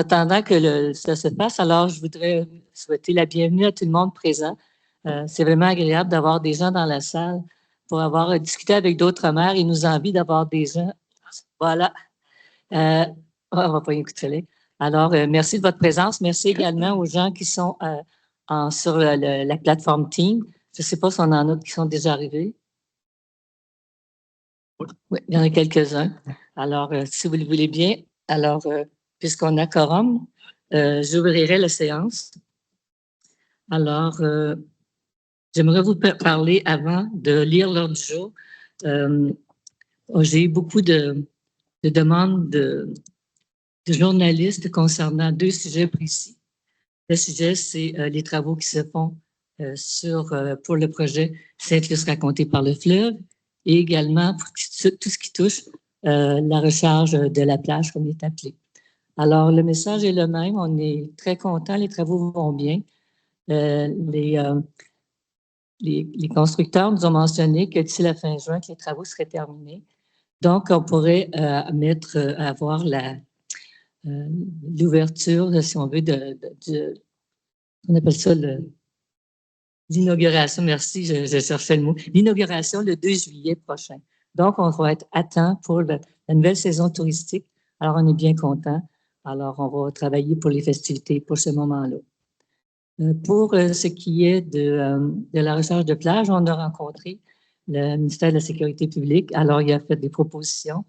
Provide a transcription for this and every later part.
attendant que ça se passe, alors je voudrais souhaiter la bienvenue à tout le monde présent. C'est vraiment agréable d'avoir des gens dans la salle pour avoir discuté avec d'autres mères. Il nous a envie d'avoir des gens. Voilà. On va pas y écouter. Alors, merci de votre présence. Merci également aux gens qui sont sur la plateforme Team. Je ne sais pas si on en a qui sont déjà arrivés. Oui, il y en a quelques-uns. Alors, si vous le voulez bien, alors, puisqu'on a quorum, j'ouvrirai la séance. Alors, j'aimerais vous parler avant de lire l'ordre du jour. J'ai eu beaucoup de demandes de journalistes concernant deux sujets précis. Le sujet, c'est les travaux qui se font pour le projet Sainte-Luce raconté par le fleuve et également pour tout ce qui touche la recharge de la plage, comme il est appelé. Alors, le message est le même. On est très contents. Les travaux vont bien. Les constructeurs nous ont mentionné que d'ici la fin juin, que les travaux seraient terminés. Donc, on pourrait avoir l'ouverture, si on veut, on appelle ça l'inauguration, merci, je cherchais le mot, l'inauguration le 2 juillet prochain. Donc, on va être à temps pour la nouvelle saison touristique. Alors, on est bien content. Alors, on va travailler pour les festivités pour ce moment-là. Pour ce qui est de la recherche de plage, on a rencontré le ministère de la Sécurité publique. Alors, il a fait des propositions.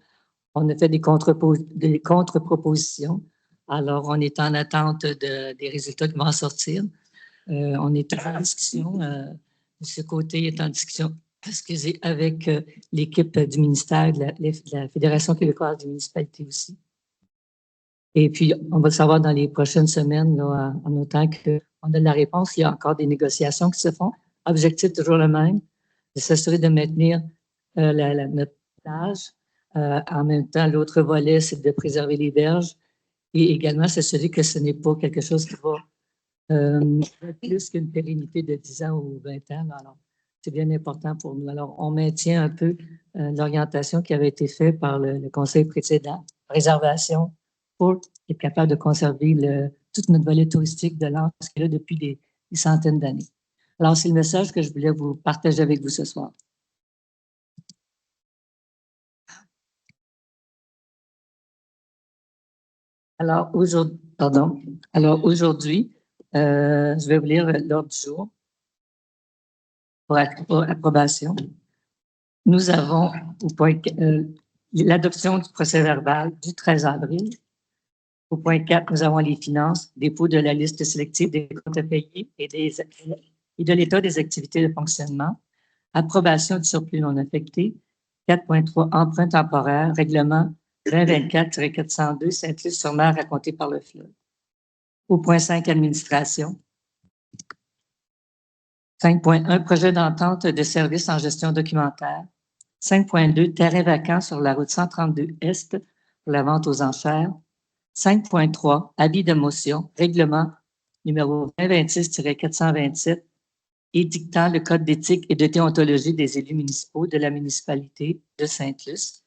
On a fait des contre-propositions. Alors, on est en attente des résultats qui vont en sortir. On est en discussion. De ce côté, est en discussion, excusez, avec l'équipe du ministère, de la Fédération québécoise des municipalités aussi. Et puis, on va le savoir dans les prochaines semaines, là, en autant qu'on a la réponse. Il y a encore des négociations qui se font. Objectif toujours le même, de s'assurer de maintenir notre plage. En même temps, l'autre volet, c'est de préserver les berges et également s'assurer que ce n'est pas quelque chose qui va plus qu'une pérennité de 10 ans ou 20 ans. Alors, c'est bien important pour nous. Alors, on maintient un peu l'orientation qui avait été faite par le conseil précédent, réservation, pour être capable de conserver toute notre volet touristique de l'Anse qui est là depuis des centaines d'années. Alors, c'est le message que je voulais vous partager avec vous ce soir. Alors, aujourd'hui, je vais vous lire l'ordre du jour pour approbation. Nous avons l'adoption du procès-verbal du 13 avril. Au point 4, nous avons les finances, dépôt de la liste sélective des comptes à payer et de l'état des activités de fonctionnement, approbation du surplus non affecté, 4.3, emprunt temporaire, règlement 2024-402, Sainte-Luce-sur-Mer raconté par le fleuve. Au point 5, administration. 5.1, projet d'entente de services en gestion documentaire. 5.2, terrain vacant sur la route 132 Est pour la vente aux enchères. 5.3, avis de motion, règlement numéro 2026-427, édictant le code d'éthique et de déontologie des élus municipaux de la municipalité de Sainte-Luce.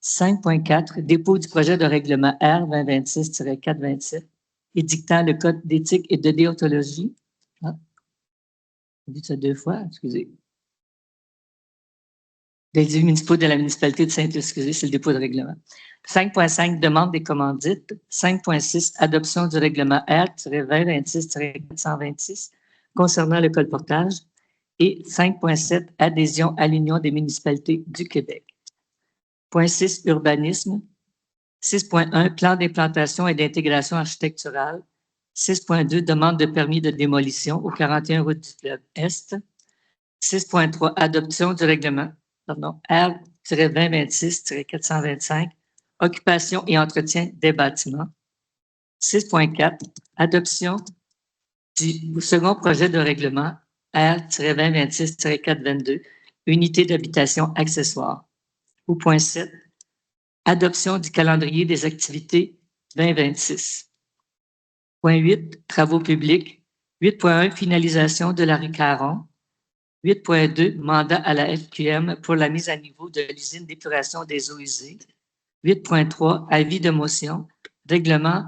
5.4, dépôt du projet de règlement R 2026-427, édictant le code d'éthique et de déontologie. J'ai dit ça deux fois, excusez. Des élus municipaux de la municipalité de Sainte-Luce, excusez, c'est le dépôt de règlement. 5.5, demande des commandites. 5.6, adoption du règlement R-2026-426 concernant le colportage. Et 5.7, adhésion à l'Union des municipalités du Québec. Point 6, urbanisme. 6.1, plan d'implantation et d'intégration architecturale. 6.2, demande de permis de démolition au 41 route du fleuve Est. 6.3, adoption du règlement R-2026-425, occupation et entretien des bâtiments. 6.4, adoption du second projet de règlement R-2026-422, unité d'habitation accessoire. Au point 7, adoption du calendrier des activités 2026. Point 8, travaux publics. 8.1, finalisation de la rue Caron. 8.2, mandat à la FQM pour la mise à niveau de l'usine d'épuration des eaux usées. 8.3, avis de motion, règlement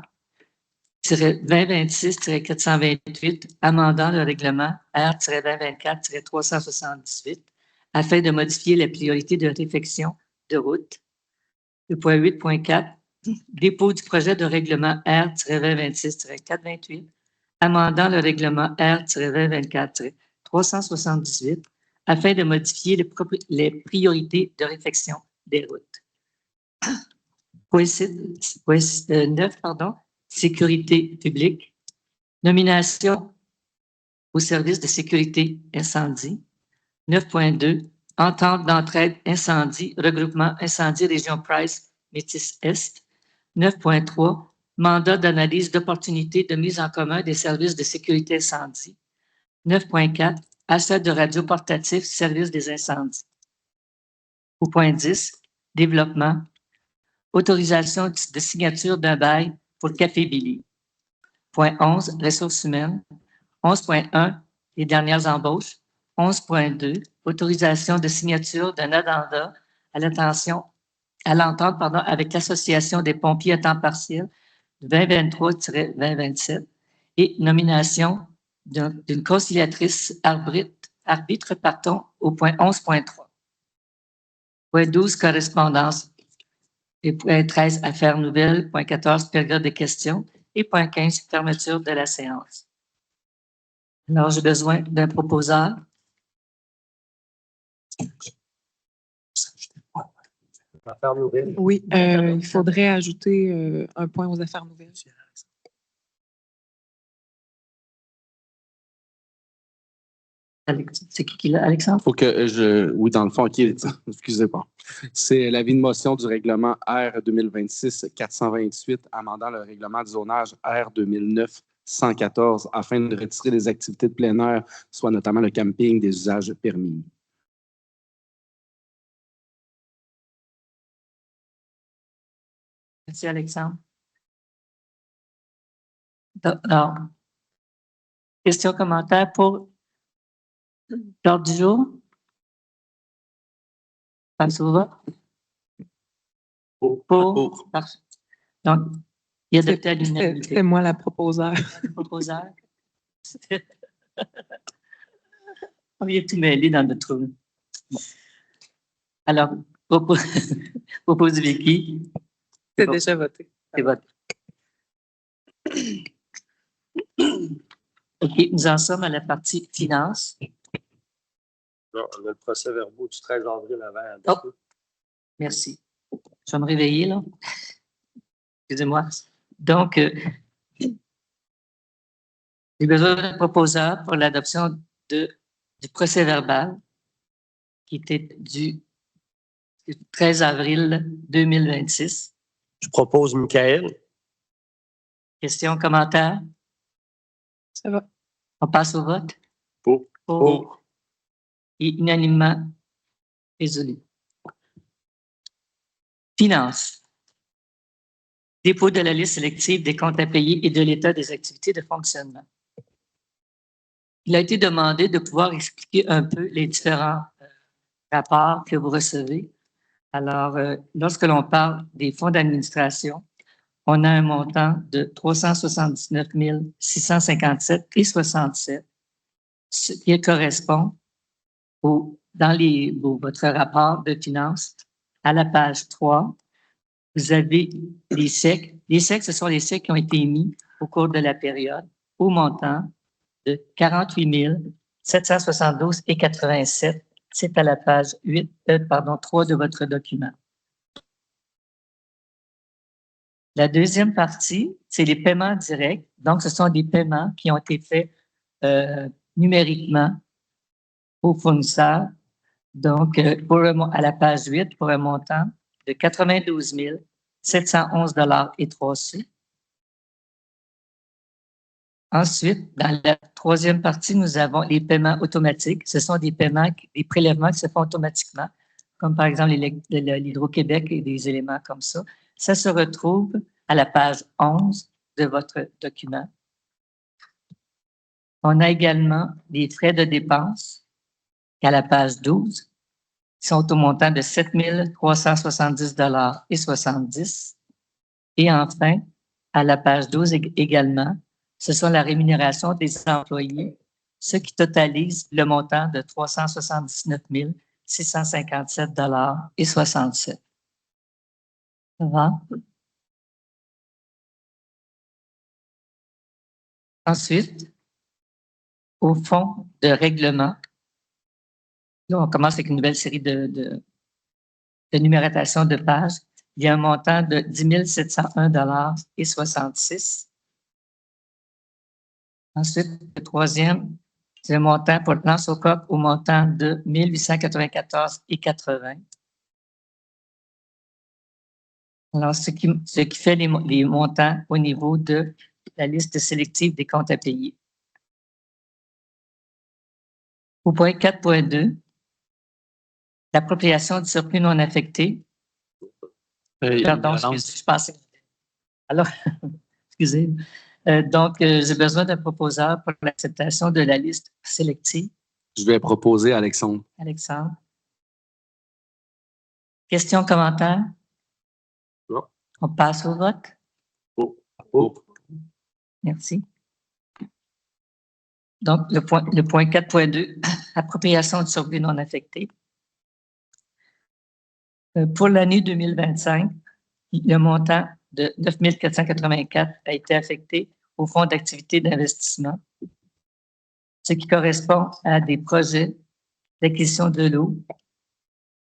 2026-428, amendant le règlement R-2024-378 afin de modifier la priorité de réfection de route. Le point 8.4, dépôt du projet de règlement R-2026-428, amendant le règlement R-2024-378 afin de modifier les priorités de réfection des routes. Point 9, sécurité publique, nomination au service de sécurité incendie. 9.2, entente d'entraide incendie, regroupement incendie région Price, Métis-Est. 9.3, mandat d'analyse d'opportunité de mise en commun des services de sécurité incendie. 9.4, achat de radio portatif, service des incendies. Au point 10, développement, autorisation de signature d'un bail pour Café Billy. Point 11, ressources humaines. 11.1, les dernières embauches. 11.2, autorisation de signature d'un addenda à l'entente avec l'Association des pompiers à temps partiel 2023-2027 et nomination d'une conciliatrice arbitre, au point 11.3. Point 12, correspondance. Et point 13, affaires nouvelles. Point 14, période de questions. Et point 15, fermeture de la séance. Alors, j'ai besoin d'un proposeur. Affaires nouvelles. Oui, il faudrait ajouter un point aux affaires nouvelles. C'est qui l'a, Alexandre? Faut que oui, dans le fond, OK, excusez-moi. C'est l'avis de motion du règlement R 2026-428, amendant le règlement de zonage R 2009-114 afin de retirer les activités de plein air, soit notamment le camping, des usages permis. Merci, Alexandre. Alors, questions, commentaires pour l'ordre du jour? Passe au vote. Pour. Parfait. Donc, il y a adopté à l'unanimité. C'est moi la proposeur. Proposeur. On y est tout mêlé dans notre... Bon. Alors, propose Vicky. C'est déjà voté. C'est voté. OK, nous en sommes à la partie finance. Non, on a le procès-verbal du 13 avril avant. Oh, merci. Je vais me réveiller, là. Excusez-moi. Donc, j'ai besoin d'un proposeur pour l'adoption du procès-verbal qui était du 13 avril 2026. Je propose Michael. Questions, commentaires? Ça va. On passe au vote? Pour. Et unanimement résolu. Finances. Dépôt de la liste sélective des comptes à payer et de l'état des activités de fonctionnement. Il a été demandé de pouvoir expliquer un peu les différents rapports que vous recevez. Alors, lorsque l'on parle des fonds d'administration, on a un montant de 379 657,67, ce qui correspond dans votre rapport de finances, à la page 3, vous avez les chèques. Les chèques, ce sont les chèques qui ont été émis au cours de la période au montant de 48 772,87. C'est à la page 3 de votre document. La deuxième partie, c'est les paiements directs. Donc, ce sont des paiements qui ont été faits numériquement aux fournisseurs. Donc, à la page 8, pour un montant de 92 711,03 $. Ensuite, dans la troisième partie, nous avons les paiements automatiques. Ce sont des prélèvements qui se font automatiquement, comme par exemple l'Hydro-Québec et des éléments comme ça. Ça se retrouve à la page 11 de votre document. On a également les frais de dépenses à la page 12, qui sont au montant de 7 370,70 $. Et enfin, à la page 12 également, ce sont la rémunération des employés, ce qui totalise le montant de 379 657,67 $. Ça va? Ensuite, au fond de règlement, là, on commence avec une nouvelle série de numérotation de pages. Il y a un montant de 10 701,66 $. Ensuite, le troisième, c'est le montant pour le plan SOCOP au montant de 1 894,80 $. Alors, ce qui fait les montants au niveau de la liste sélective des comptes à payer. Au point 4.2, l'appropriation du surplus non affecté. Pardon, excusez, je pensais. Alors, excusez. Donc, j'ai besoin d'un proposeur pour l'acceptation de la liste sélective. Je vais proposer Alexandre. Alexandre. Questions, commentaires? Non. On passe au vote. Oh. Merci. Donc, le point 4.2, appropriation du surplus non affecté. Pour l'année 2025, le montant de 9 484 a été affecté au fonds d'activité d'investissement, ce qui correspond à des projets d'acquisition de l'eau,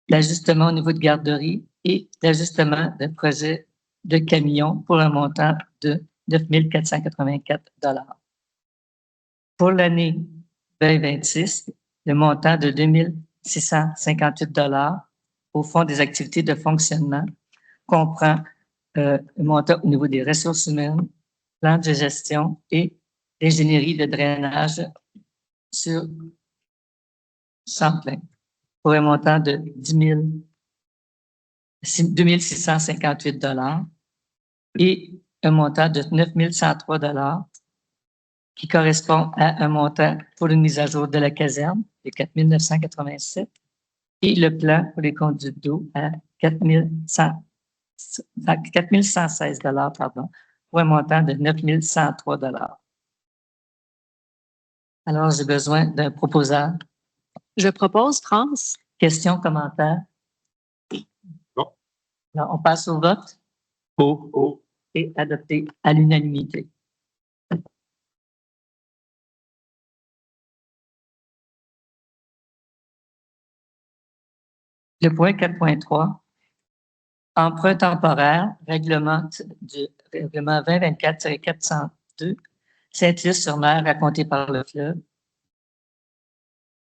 l'ajustement au niveau de garderie et l'ajustement de projets de camions pour un montant de 9 484 $. Pour l'année 2026, le montant de 2 658 $ au fonds des activités de fonctionnement comprend le montant au niveau des ressources humaines, plan de gestion et l'ingénierie de drainage sur Champlain pour un montant de 2 658 $ et un montant de 9 103 $ qui correspond à un montant pour une mise à jour de la caserne de 4 987 et le plan pour les conduites d'eau à 4 116 $ pour un montant de 9 103 $. Alors, j'ai besoin d'un proposeur. Je propose France. Questions, commentaires? Non. Alors, on passe au vote. Oh. Et adopté à l'unanimité. Le point 4.3, emprunt temporaire, règlement 2024-402, Saint-Luce-sur-Mer, raconté par le fleuve.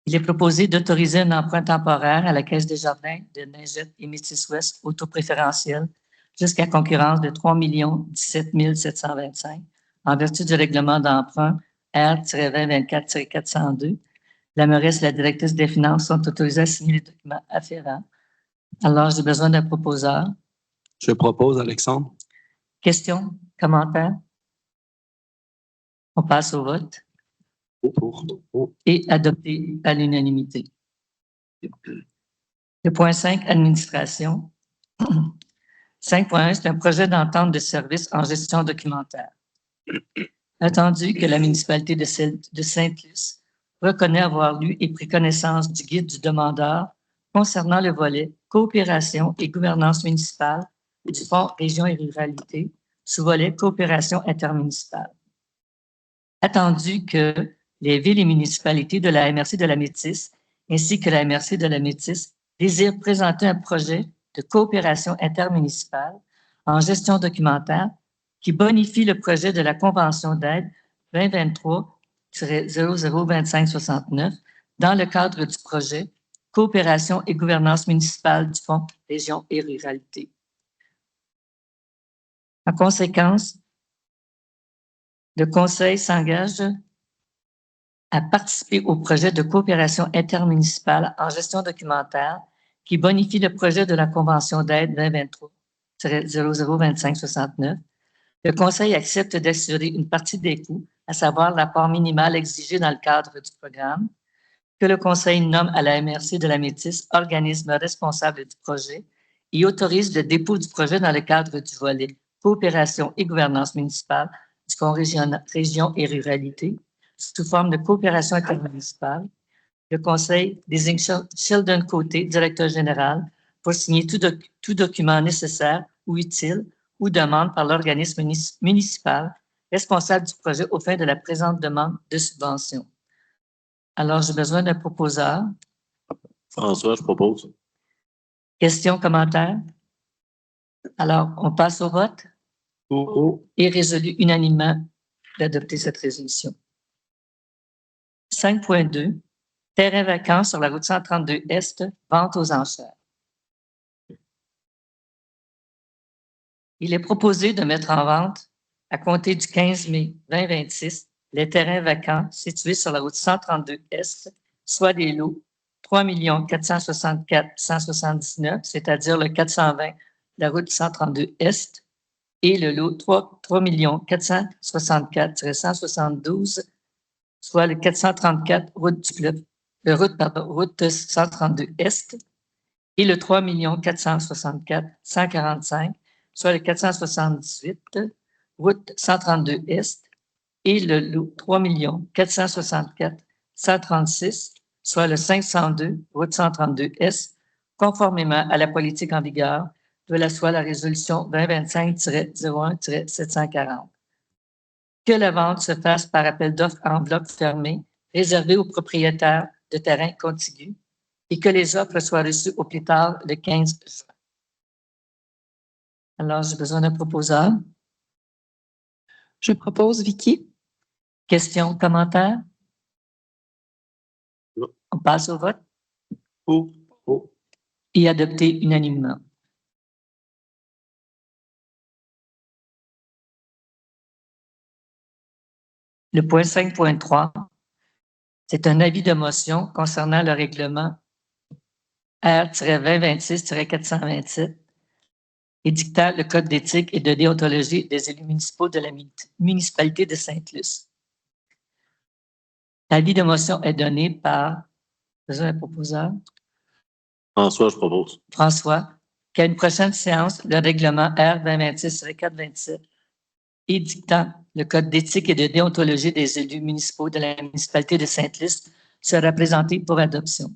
Il est proposé d'autoriser un emprunt temporaire à la Caisse des Jardins de Ningette et Métis-Ouest au taux préférentiel jusqu'à concurrence de 3 17 725 en vertu du règlement d'emprunt R-2024-402. La Maurice et la directrice des finances sont autorisées à signer les documents afférents. Alors, j'ai besoin d'un proposeur. Je propose Alexandre. Questions, commentaires? On passe au vote. Et adopté à l'unanimité. Le point 5, administration. 5.1, c'est un projet d'entente de service en gestion documentaire. Attendu que la municipalité de Sainte-Luce reconnaît avoir lu et pris connaissance du guide du demandeur concernant le volet coopération et gouvernance municipale du Fonds Région et Ruralité, sous-volet coopération intermunicipale. Attendu que les villes et municipalités de la MRC de la Métis ainsi que la MRC de la Métis désirent présenter un projet de coopération intermunicipale en gestion documentaire qui bonifie le projet de la Convention d'aide 2023-002569 dans le cadre du projet Coopération et gouvernance municipale du Fonds Région et Ruralité. En conséquence, le Conseil s'engage à participer au projet de coopération intermunicipale en gestion documentaire qui bonifie le projet de la Convention d'aide 2023-002569. Le Conseil accepte d'assurer une partie des coûts, à savoir l'apport minimal exigé dans le cadre du programme, que le Conseil nomme à la MRC de la Métis organisme responsable du projet et autorise le dépôt du projet dans le cadre du volet coopération et gouvernance municipale du Conseil région et ruralité sous forme de coopération intermunicipale. Le Conseil désigne Sheldon Côté, directeur général, pour signer tout document nécessaire ou utile ou demande par l'organisme municipal responsable du projet aux fins de la présente demande de subvention. Alors, j'ai besoin d'un proposeur. François, je propose. Questions, commentaires? Alors, on passe au vote et résolu unanimement d'adopter cette résolution. 5.2. Terrain vacant sur la route 132 Est, vente aux enchères. Il est proposé de mettre en vente, à compter du 15 mai 2026, les terrains vacants situés sur la route 132 Est, soit des lots 3 464 179, c'est-à-dire le 420 de la route 132 Est, et le lot 3 464 172, soit le 434 route route 132 Est, et le 3 464 145, soit le 478 route 132 Est, et le lot 3 464 136, soit le 502 route 132 Est, conformément à la politique en vigueur de la résolution 2025-01-740. Que la vente se fasse par appel d'offres en enveloppe fermée, réservée aux propriétaires de terrains contigus, et que les offres soient reçues au plus tard le 15 juin. Alors, j'ai besoin d'un proposeur. Je propose Vicky. Questions, commentaires? Non. On passe au vote. Pour. Et adopté unanimement. Le point 5.3, c'est un avis de motion concernant le règlement R-2026-427 édictant le code d'éthique et de déontologie des élus municipaux de la municipalité de Sainte-Luce. L'avis de motion est donné par un proposeur. François, je propose. François, qu'à une prochaine séance, le règlement R-2026-427 édictant le code d'éthique et de déontologie des élus municipaux de la municipalité de Sainte-Luce sera présenté pour adoption.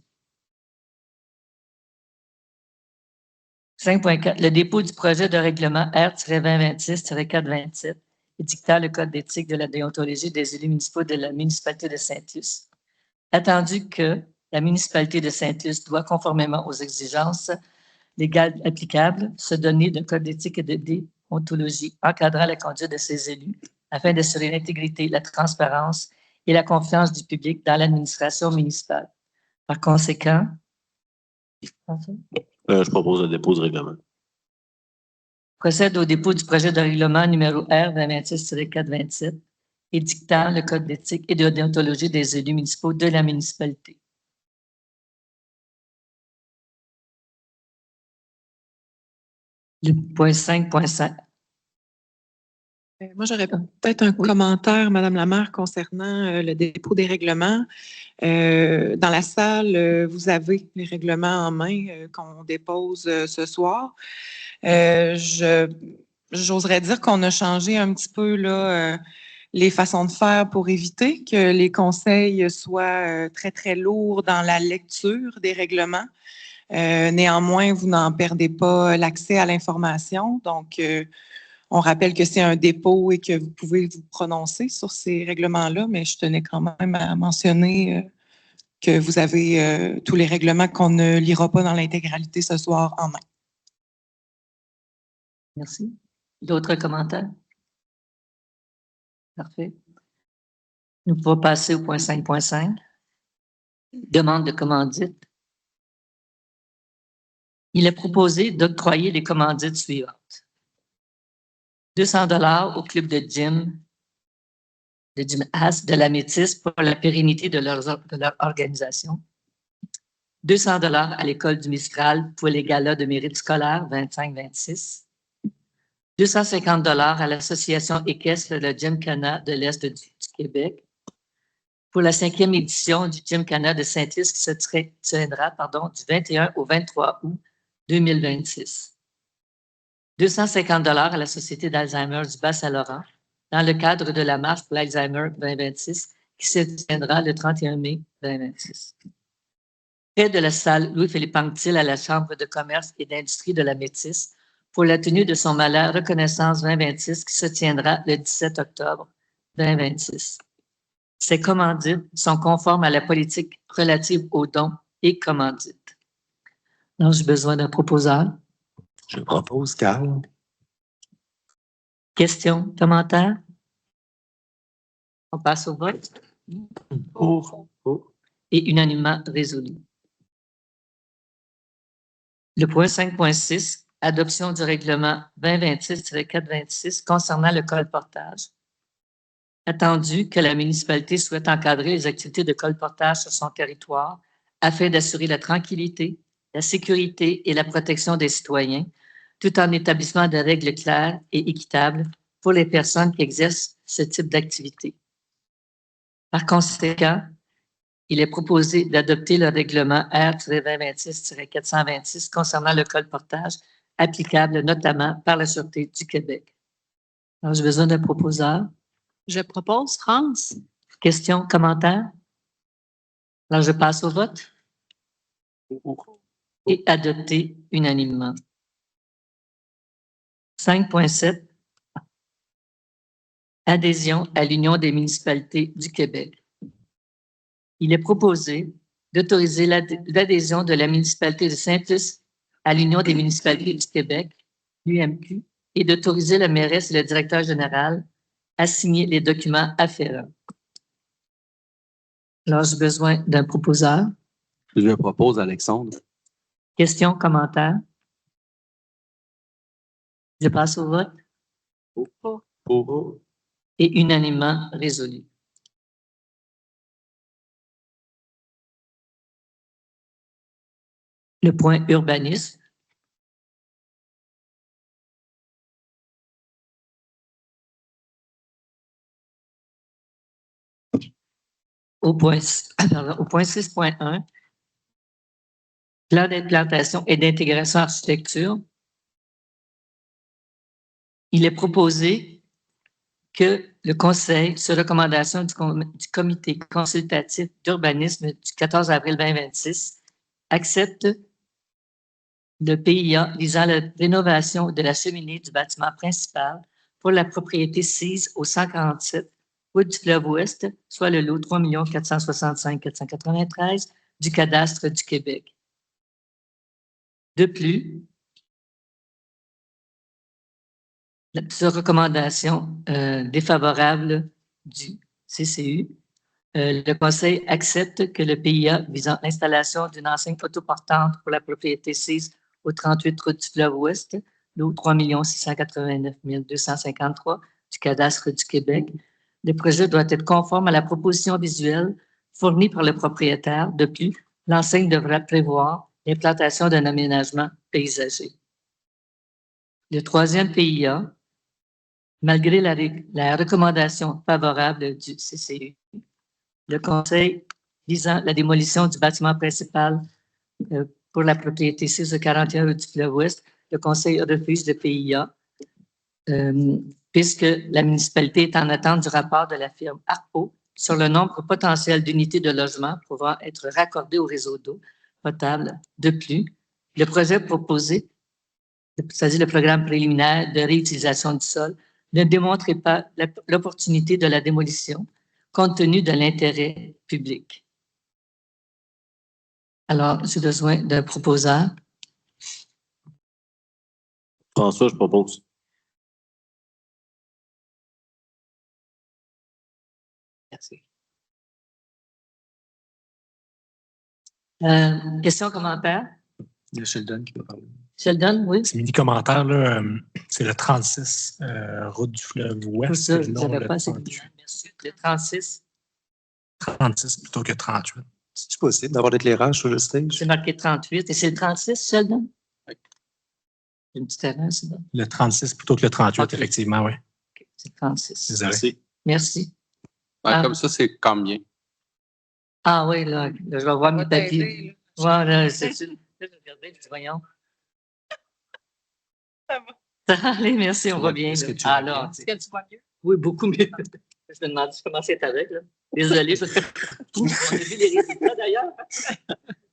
5.4. Le dépôt du projet de règlement R-2026-427 édictant le code d'éthique de la déontologie des élus municipaux de la municipalité de Sainte-Luce. Attendu que la municipalité de Sainte-Luce doit, conformément aux exigences légales applicables, se donner d'un code d'éthique et de déontologie encadrant la conduite de ses élus afin d'assurer l'intégrité, la transparence et la confiance du public dans l'administration municipale. Par conséquent, Je propose le dépôt du règlement. Procède au dépôt du projet de règlement numéro R-2026-427 édictant le code d'éthique et de déontologie des élus municipaux de la municipalité. Le point 5.5. Moi, j'aurais peut-être un commentaire, Madame la maire, concernant le dépôt des règlements. Dans la salle, vous avez les règlements en main qu'on dépose ce soir. J'oserais dire qu'on a changé un petit peu là, les façons de faire pour éviter que les conseils soient très, très lourds dans la lecture des règlements. Néanmoins, vous n'en perdez pas l'accès à l'information. Donc, on rappelle que c'est un dépôt et que vous pouvez vous prononcer sur ces règlements-là, mais je tenais quand même à mentionner que vous avez tous les règlements qu'on ne lira pas dans l'intégralité ce soir en main. Merci. D'autres commentaires? Parfait. Nous pouvons passer au point 5.5. Demande de commandite. Il est proposé d'octroyer les commandites suivantes. 200 $ au club de gym As de la Métis pour la pérennité de leur organisation. 200 $ à l'école du Mistral pour les galas de mérite scolaire 25-26. 250 $ à l'association équestre le Gymkhana de l'Est du Québec pour la 5e édition du Gymkhana de Saint-Luce qui se tiendra du 21 au 23 août 2026. 250 à la Société d'Alzheimer du Bas-Saint-Laurent dans le cadre de la marche pour l'Alzheimer 2026 qui se tiendra le 31 mai 2026. Près de la salle Louis-Philippe Anctil à la Chambre de commerce et d'industrie de la Métis pour la tenue de son malheur Reconnaissance 2026 qui se tiendra le 17 octobre 2026. Ces commandites sont conformes à la politique relative aux dons et commandites. Donc, j'ai besoin d'un proposeur. Je propose, Carl. Questions, commentaires? On passe au vote. Pour. Et unanimement résolu. Le point 5.6, adoption du règlement 2026-426 concernant le colportage. Attendu que la municipalité souhaite encadrer les activités de colportage sur son territoire afin d'assurer la tranquillité, la sécurité et la protection des citoyens, tout en établissant de règles claires et équitables pour les personnes qui exercent ce type d'activité. Par conséquent, il est proposé d'adopter le règlement R-2026-426 concernant le colportage applicable notamment par la Sûreté du Québec. Alors, j'ai besoin d'un proposeur. Je propose, France. Questions, commentaires? Alors, je passe au vote. Et adopté unanimement. 5.7. Adhésion à l'Union des municipalités du Québec. Il est proposé d'autoriser l'adhésion de la municipalité de Saint-Luce à l'Union des municipalités du Québec, l'UMQ, et d'autoriser la mairesse et le directeur général à signer les documents afférents. Alors, j'ai besoin d'un proposeur. Je propose Alexandre. Questions, commentaires? Je passe au vote. Pour. Et unanimement résolu. Le point urbanisme. Au point 6.1, plan d'implantation et d'intégration architecture. Il est proposé que le Conseil, sur recommandation du Comité consultatif d'urbanisme du 14 avril 2026, accepte le PIA visant la rénovation de la cheminée du bâtiment principal pour la propriété sise au 147 route du Fleuve Ouest, soit le lot 3 465 493 du cadastre du Québec. De plus, sur recommandation défavorable du CCU, le Conseil accepte que le PIA visant l'installation d'une enseigne autoportante pour la propriété sise au 38 route du Fleuve Ouest, lot 3 689 253 du cadastre du Québec. Le projet doit être conforme à la proposition visuelle fournie par le propriétaire. De plus, l'enseigne devra prévoir l'implantation d'un aménagement paysager. Le troisième PIA, malgré la recommandation favorable du CCU, le Conseil visant la démolition du bâtiment principal pour la propriété 6 de 41 rue du Fleuve Ouest, le Conseil refuse le PIA puisque la municipalité est en attente du rapport de la firme ARPO sur le nombre potentiel d'unités de logement pouvant être raccordées au réseau d'eau potable. De plus, le projet proposé, c'est-à-dire le programme préliminaire de réutilisation du sol, ne démontrait pas l'opportunité de la démolition compte tenu de l'intérêt public. Alors, j'ai besoin d'un proposeur. François, je propose. Merci. Question, commentaire? Il y a Sheldon qui peut parler. Sheldon, oui? C'est mini commentaire, là. C'est le 36, route du Fleuve Pour Ouest. ça, et je non n'avais le pas assez de 38. temps. Merci. Le 36, 36 plutôt que 38. C'est possible d'avoir l'éclairage sur le stage? c'est marqué 38. Et c'est le 36, Sheldon? Oui. Une petite erreur, c'est bon. Le 36 plutôt que le 38, Ok. effectivement, oui. Okay. C'est 36. Désolé. Merci. Merci. Ouais, comme ça, c'est combien? Ah oui, là, je vais voir mes papiers. t'aider, Voilà, c'est sûr. Là, je vais regarder, je dis, voyons. Ça va. Allez, merci, on va bien. Est-ce là. que tu vas Alors, bien? Est-ce que tu vois mieux? oui, beaucoup mieux. Je me demandais comment c'est avec, là. Désolé. On a vu les résultats d'ailleurs.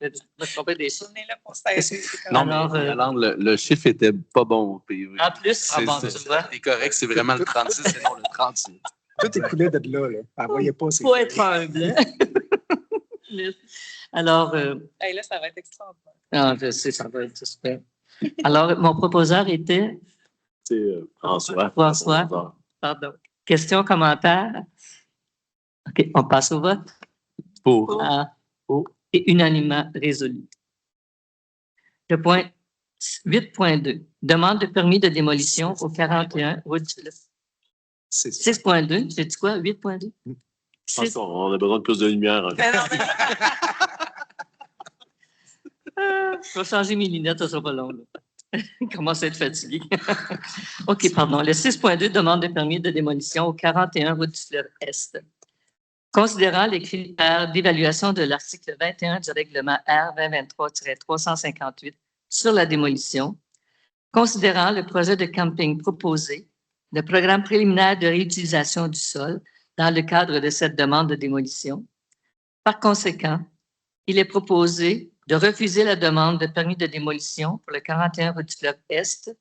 Je me trompais des chiffres. On est là pour s'aider. c'est correct. Non, mais Alors, Yolande, le chiffre était pas bon au PV. En plus, ah bon, tu vois. C'est correct, c'est vraiment le 36 et non le 38. Tout écoulait de là. Elle ne voyait pas. Faut être humble. Hein? Alors, Hey, là, ça va être extraordinaire. je sais, ça va être super. Alors, mon proposeur était, C'est François. François. Pardon. Question, commentaire. OK, on passe au vote. Pour. Ah, et unanimement résolu. Le point 8.2. Demande de permis de démolition au 41 route du fleuve. 6.2, j'ai dit quoi? 8.2? Je pense qu'on a besoin de plus de lumière. Mais non, mais Je vais changer mes lunettes, ça sera pas long. Là. Il commence à être fatigué. OK, pardon. Le 6.2 demande de permis de démolition au 41 route du fleuve Est. Considérant les critères d'évaluation de l'article 21 du règlement R 2023-358 sur la démolition, considérant le projet de camping proposé, le programme préliminaire de réutilisation du sol dans le cadre de cette demande de démolition. Par conséquent, il est proposé de refuser la demande de permis de démolition pour le 41 rue du fleuve Est,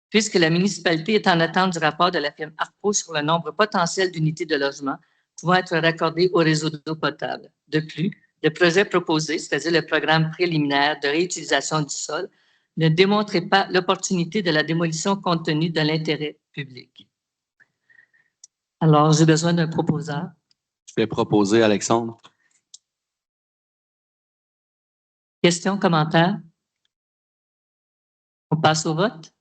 puisque la municipalité est en attente du rapport de la firme ARPO sur le nombre potentiel d'unités de logement pouvant être raccordées au réseau d'eau potable. De plus, le projet proposé, c'est-à-dire le programme préliminaire de réutilisation du sol, ne démontrait pas l'opportunité de la démolition compte tenu de l'intérêt public. Alors, j'ai besoin d'un proposeur. Je vais proposer, Alexandre. Questions, commentaires? On passe au vote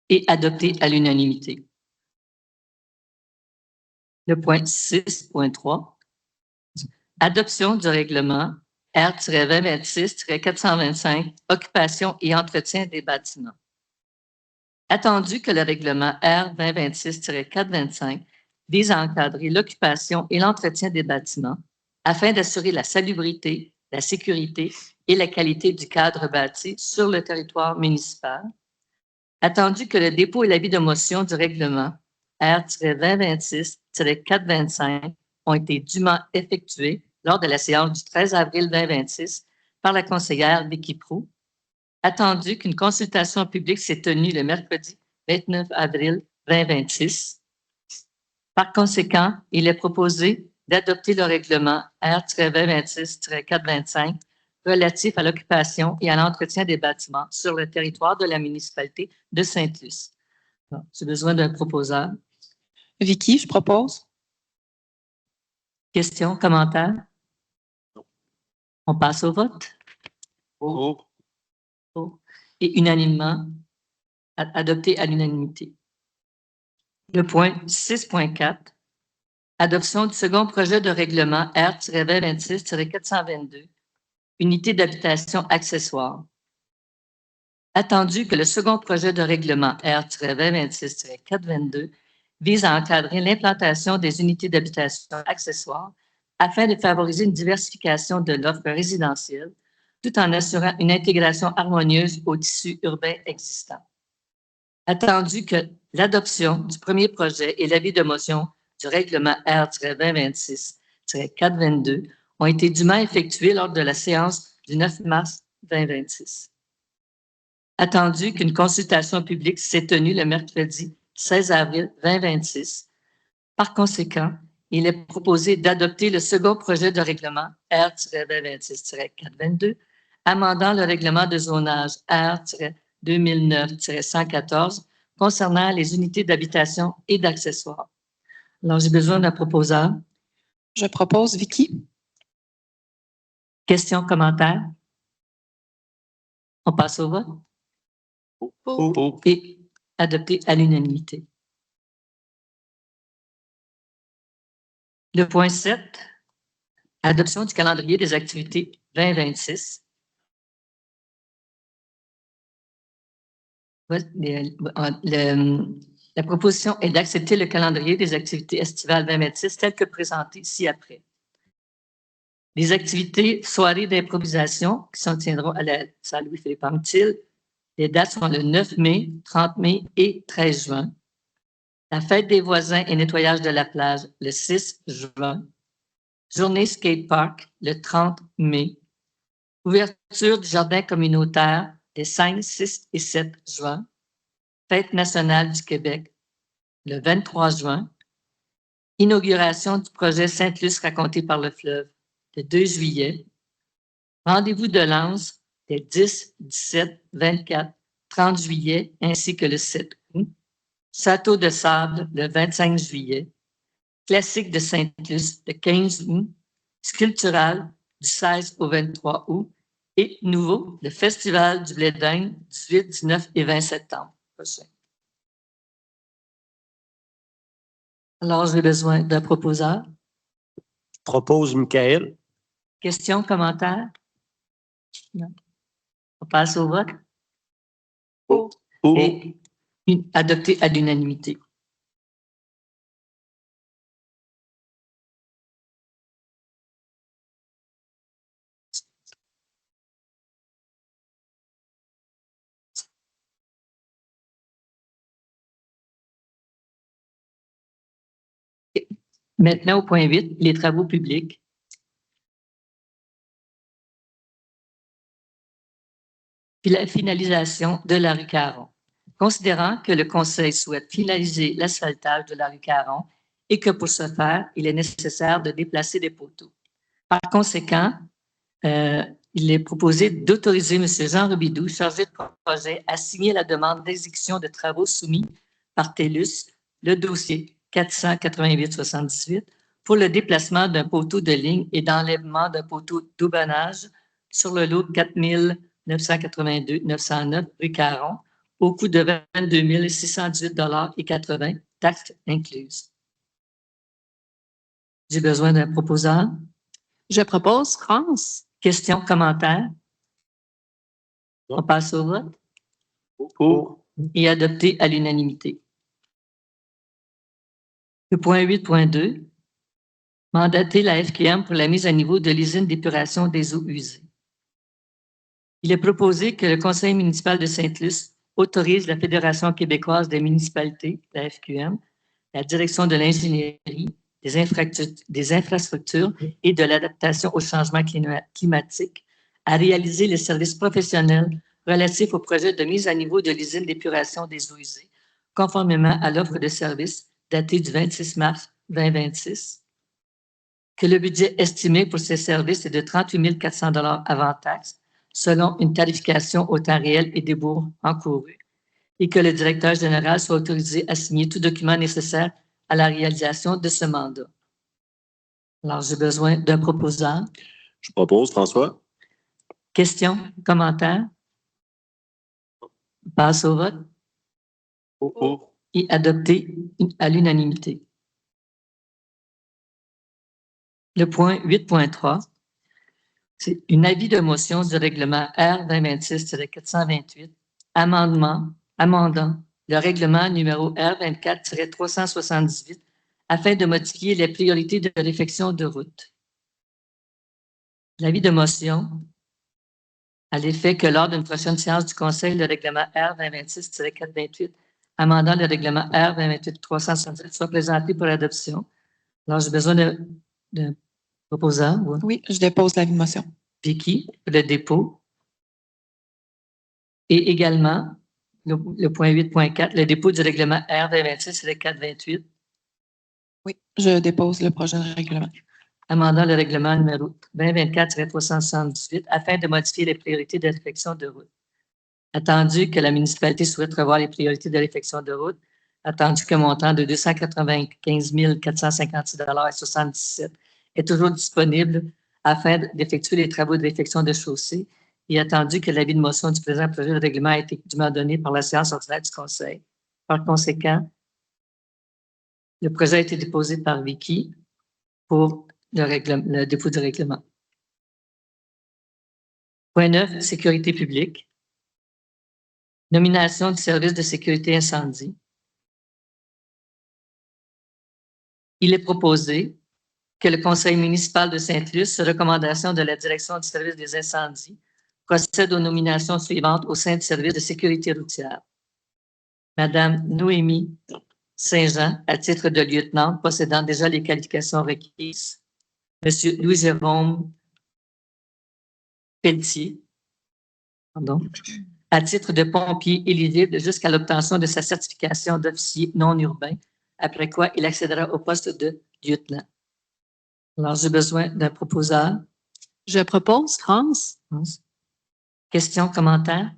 et adopté à l'unanimité. Le point 6.3. Adoption du règlement R-2026-425, occupation et entretien des bâtiments. Attendu que le règlement R-2026-425 vise à encadrer l'occupation et l'entretien des bâtiments afin d'assurer la salubrité, la sécurité et la qualité du cadre bâti sur le territoire municipal. Attendu que le dépôt et l'avis de motion du règlement R-2026-425 ont été dûment effectués lors de la séance du 13 avril 2026 par la conseillère Vicky Proulx. Attendu qu'une consultation publique s'est tenue le mercredi 29 avril 2026. Par conséquent, il est proposé d'adopter le règlement R-2026-425 relatif à l'occupation et à l'entretien des bâtiments sur le territoire de la municipalité de Sainte-Luce. J'ai besoin d'un proposeur. Vicky, je propose. Questions, commentaires? On passe au vote. Et unanimement, adopté à l'unanimité. Le point 6.4. Adoption du second projet de règlement R-2026-422, unité d'habitation accessoire. Attendu que le second projet de règlement R-2026-422 vise à encadrer l'implantation des unités d'habitation accessoires afin de favoriser une diversification de l'offre résidentielle tout en assurant une intégration harmonieuse au tissu urbain existant. Attendu que l'adoption du premier projet et l'avis de motion du règlement R-2026-422 ont été dûment effectués lors de la séance du 9 mars 2026. Attendu qu'une consultation publique s'est tenue le mercredi 16 avril 2026. Par conséquent, il est proposé d'adopter le second projet de règlement R-2026-422, amendant le règlement de zonage R-2009-114 concernant les unités d'habitation et d'accessoires. Alors, j'ai besoin d'un proposeur. Je propose Vicky. Questions, commentaires? On passe au vote et adopté à l'unanimité. Le point 7, adoption du calendrier des activités 2026. La proposition est d'accepter le calendrier des activités estivales 2026 tel que présenté ci-après. Les activités soirées d'improvisation qui s'en tiendront à la salle Louis-Philippe Anctil Les dates sont le 9 mai, 30 mai et 13 juin. La fête des voisins et nettoyage de la plage le 6 juin. Journée skatepark le 30 mai. Ouverture du jardin communautaire les 5, 6 et 7 juin. Fête nationale du Québec le 23 juin. Inauguration du projet Sainte-Luce raconté par le fleuve le 2 juillet. Rendez-vous de Lens les 10, 17, 24, 30 juillet ainsi que le 7 août. Château de Sable le 25 juillet. Classique de Sainte-Luce le 15 août. Sculptural du 16 au 23 août. Et nouveau, le Festival du blé d'Inde 18, 19 et 20 septembre prochain. Alors, j'ai besoin d'un proposeur. Propose Michael. Questions, commentaires? Non. On passe au vote. Pour. Et adopté à l'unanimité. Maintenant, au point 8, les travaux publics. Puis la finalisation de la rue Caron. Considérant que le Conseil souhaite finaliser l'asphaltage de la rue Caron et que pour ce faire, il est nécessaire de déplacer des poteaux. Par conséquent, il est proposé d'autoriser M. Jean Robidoux, chargé de projet, à signer la demande d'exécution de travaux soumis par TELUS, le dossier 488-78, pour le déplacement d'un poteau de ligne et d'enlèvement d'un poteau d'aubanage sur le lot 4982-909 rue Caron, au coût de 22 618,80 $, taxes incluses. J'ai besoin d'un proposeur. Je propose France. Questions, commentaires? On passe au vote. Pour. Et adopté à l'unanimité. Le point 8.2, mandater la FQM pour la mise à niveau de l'usine d'épuration des eaux usées. Il est proposé que le Conseil municipal de Sainte-Luce autorise la Fédération québécoise des municipalités, la FQM, la Direction de l'ingénierie, des infrastructures et de l'adaptation au changement climatique à réaliser les services professionnels relatifs au projet de mise à niveau de l'usine d'épuration des eaux usées, conformément à l'offre de services datée du 26 mars 2026, que le budget estimé pour ces services est de 38 400 $ avant taxe, selon une tarification au temps réel et des bourgs encourus, et que le directeur général soit autorisé à signer tout document nécessaire à la réalisation de ce mandat. Alors, j'ai besoin d'un proposeur. Je propose, François. Questions, commentaires? On passe au vote. Pour. Et adopté à l'unanimité. Le point 8.3, c'est un avis de motion du règlement R 2026-428, amendant le règlement numéro R 24-378 afin de modifier les priorités de réfection de route. L'avis de motion à l'effet que lors d'une prochaine séance du Conseil, le règlement R 2026-428 amendant le règlement R 2028-377 soit présenté pour adoption. Alors, j'ai besoin de proposant. Oui, je dépose l'avis de motion. Vicky, pour le dépôt. Et également, le point 8.4, le dépôt du règlement R 2026-428. Oui, je dépose le projet de règlement. Amendant le règlement numéro 2024-378 afin de modifier les priorités de réfection de route. Attendu que la municipalité souhaite revoir les priorités de réfection de route, attendu qu'un montant de 295 456,77 $ est toujours disponible afin d'effectuer les travaux de réfection de chaussée et attendu que l'avis de motion du présent projet de règlement a été dûment donné par la séance ordinaire du Conseil. Par conséquent, le projet a été déposé par Vicky pour le dépôt du règlement. Point 9, sécurité publique. Nomination du service de sécurité incendie. Il est proposé que le Conseil municipal de Sainte-Luce, sur recommandation de la Direction du service des incendies, procède aux nominations suivantes au sein du service de sécurité routière. Madame Noémie Saint-Jean, à titre de lieutenant, possédant déjà les qualifications requises. Monsieur Louis-Jérôme Pelletier, à titre de pompier éligible jusqu'à l'obtention de sa certification d'officier non urbain, après quoi il accédera au poste de lieutenant. Alors, j'ai besoin d'un proposeur. Je propose France. Questions, commentaires?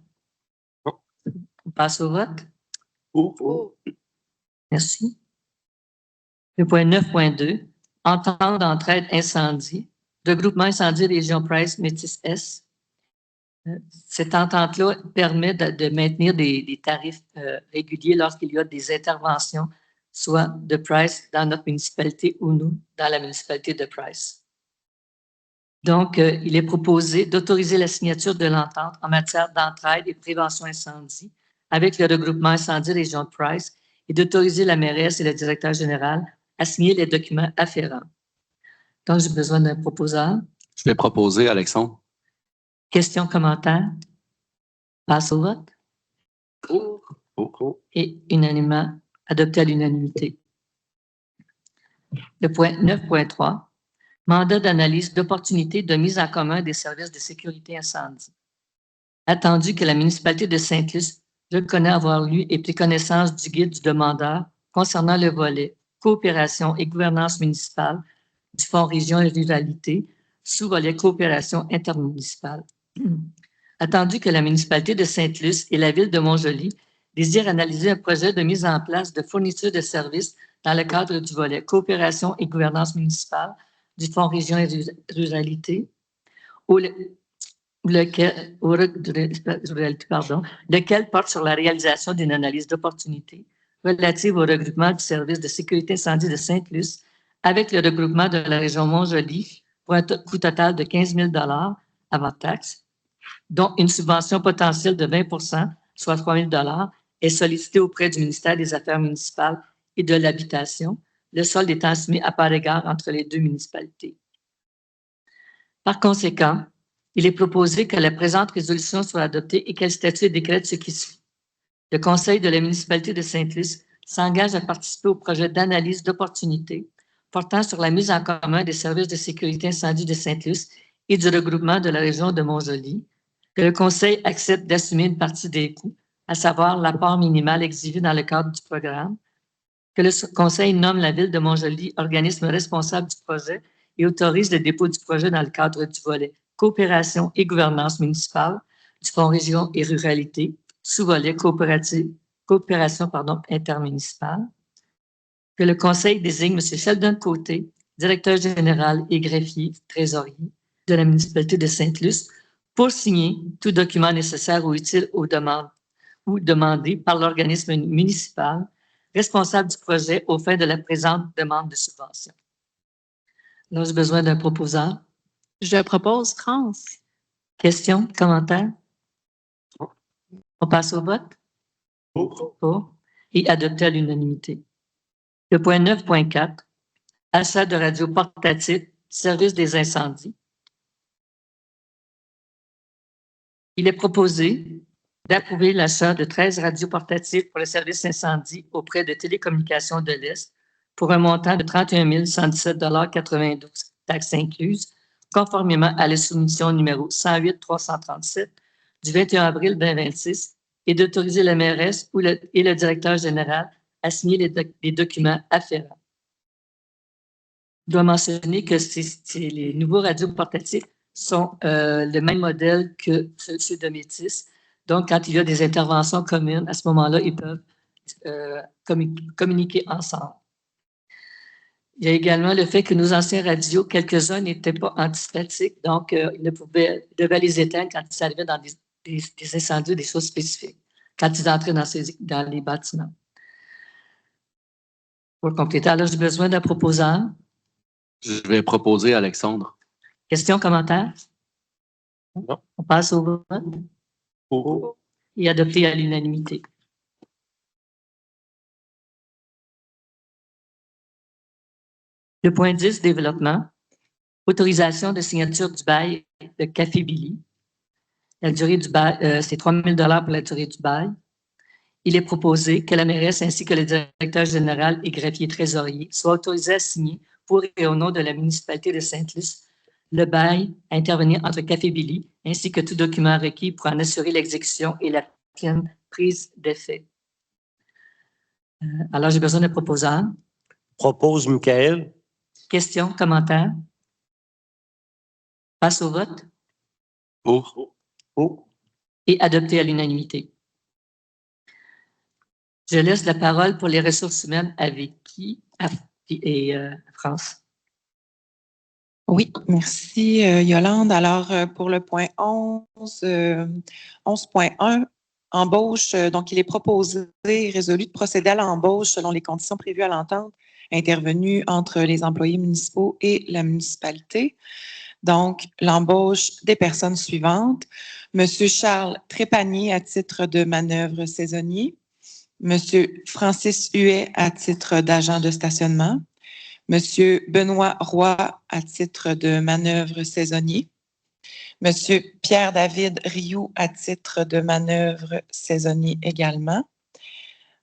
On passe au vote. Pour. Merci. Le point 9.2, entente d'entraide incendie, regroupement incendie région Price Métis S. Cette entente-là permet de maintenir des tarifs réguliers lorsqu'il y a des interventions, soit de Price dans notre municipalité ou nous, dans la municipalité de Price. Donc, il est proposé d'autoriser la signature de l'entente en matière d'entraide et de prévention incendie avec le regroupement incendie région de Price et d'autoriser la mairesse et le directeur général à signer les documents afférents. Donc, j'ai besoin d'un proposeur. Je vais proposer, Alexandre. Questions, commentaires? Passe au vote. Pour. Et unanimement, adopté à l'unanimité. Le point 9.3, mandat d'analyse d'opportunité de mise en commun des services de sécurité incendie. Attendu que la municipalité de Sainte-Luce reconnaît avoir lu et pris connaissance du guide du demandeur concernant le volet coopération et gouvernance municipale du Fonds Région et Ruralité, sous-volet coopération intermunicipale. Attendu que la municipalité de Sainte-Luce et la ville de Montjoly désirent analyser un projet de mise en place de fourniture de services dans le cadre du volet coopération et gouvernance municipale du Fonds Région et Ruralité, lequel porte sur la réalisation d'une analyse d'opportunité relative au regroupement du service de sécurité incendie de Sainte-Luce avec le regroupement de la région Montjoly pour un coût total de 15 000 $ avant taxe, dont une subvention potentielle de 20 %, soit 3 000 $ est sollicitée auprès du ministère des Affaires municipales et de l'Habitation, le solde étant assumé à part égard entre les deux municipalités. Par conséquent, il est proposé que la présente résolution soit adoptée et qu'elle statue et décrète ce qui suit. Le Conseil de la municipalité de Sainte-Luce s'engage à participer au projet d'analyse d'opportunité portant sur la mise en commun des services de sécurité incendie de Sainte-Luce et du regroupement de la région de Montjoly, que le Conseil accepte d'assumer une partie des coûts, à savoir l'apport minimal exigé dans le cadre du programme, que le Conseil nomme la ville de Montjoly organisme responsable du projet et autorise le dépôt du projet dans le cadre du volet coopération et gouvernance municipale du Fonds Région et Ruralité, sous-volet coopération intermunicipale, que le Conseil désigne M. Sheldon Côté, directeur général et greffier trésorier de la municipalité de Sainte-Luce, pour signer tout document nécessaire ou utile aux demandes ou demandé par l'organisme municipal responsable du projet aux fins de la présente demande de subvention. Là, j'ai besoin d'un proposeur. Je propose France. Questions, commentaires? On passe au vote? Pour. Et adopté à l'unanimité. Le point 9.4, achat de radio portatif, service des incendies. Il est proposé d'approuver l'achat de 13 radios portatifs pour le service incendie auprès de Télécommunications de l'Est pour un montant de 31 117,92 $, taxes incluses, conformément à la soumission numéro 108-337 du 21 avril 2026 et d'autoriser la mairesse et le directeur général à signer les documents afférents. Je dois mentionner que les nouveaux radios portatifs sont le même modèle que ceux de Métis. Donc, quand il y a des interventions communes, à ce moment-là, ils peuvent communiquer ensemble. Il y a également le fait que nos anciens radios, quelques-uns n'étaient pas antistatiques, donc ils devaient les éteindre quand ils arrivaient dans des incendies, des choses spécifiques, quand ils entraient dans les bâtiments. Pour compléter, alors j'ai besoin d'un proposeur. Je vais proposer, Alexandre. Questions, commentaires? Non. On passe au vote. Pour. Et adopté à l'unanimité. Le point 10, développement. Autorisation de signature du bail de Café Billy. La durée du bail, c'est 3 000 pour la durée du bail. Il est proposé que la mairesse ainsi que le directeur général et greffier trésorier soient autorisés à signer pour et au nom de la municipalité de Sainte-Luce le bail à intervenir entre Café Billy ainsi que tout document requis pour en assurer l'exécution et la pleine prise d'effet. Alors, j'ai besoin d'un proposant. Propose Michael. Questions, commentaires? Passe au vote Pour. et adopté à l'unanimité. Je laisse la parole pour les ressources humaines à Vicky et France. Oui, merci Yolande. Alors, pour le point 11.1, embauche, donc il est proposé et résolu de procéder à l'embauche selon les conditions prévues à l'entente intervenue entre les employés municipaux et la municipalité. Donc, l'embauche des personnes suivantes. Monsieur Charles Trépanier à titre de manœuvre saisonnier. Monsieur Francis Huet à titre d'agent de stationnement. Monsieur Benoît Roy à titre de manœuvre saisonnier. Monsieur Pierre-David Rioux à titre de manœuvre saisonnier également.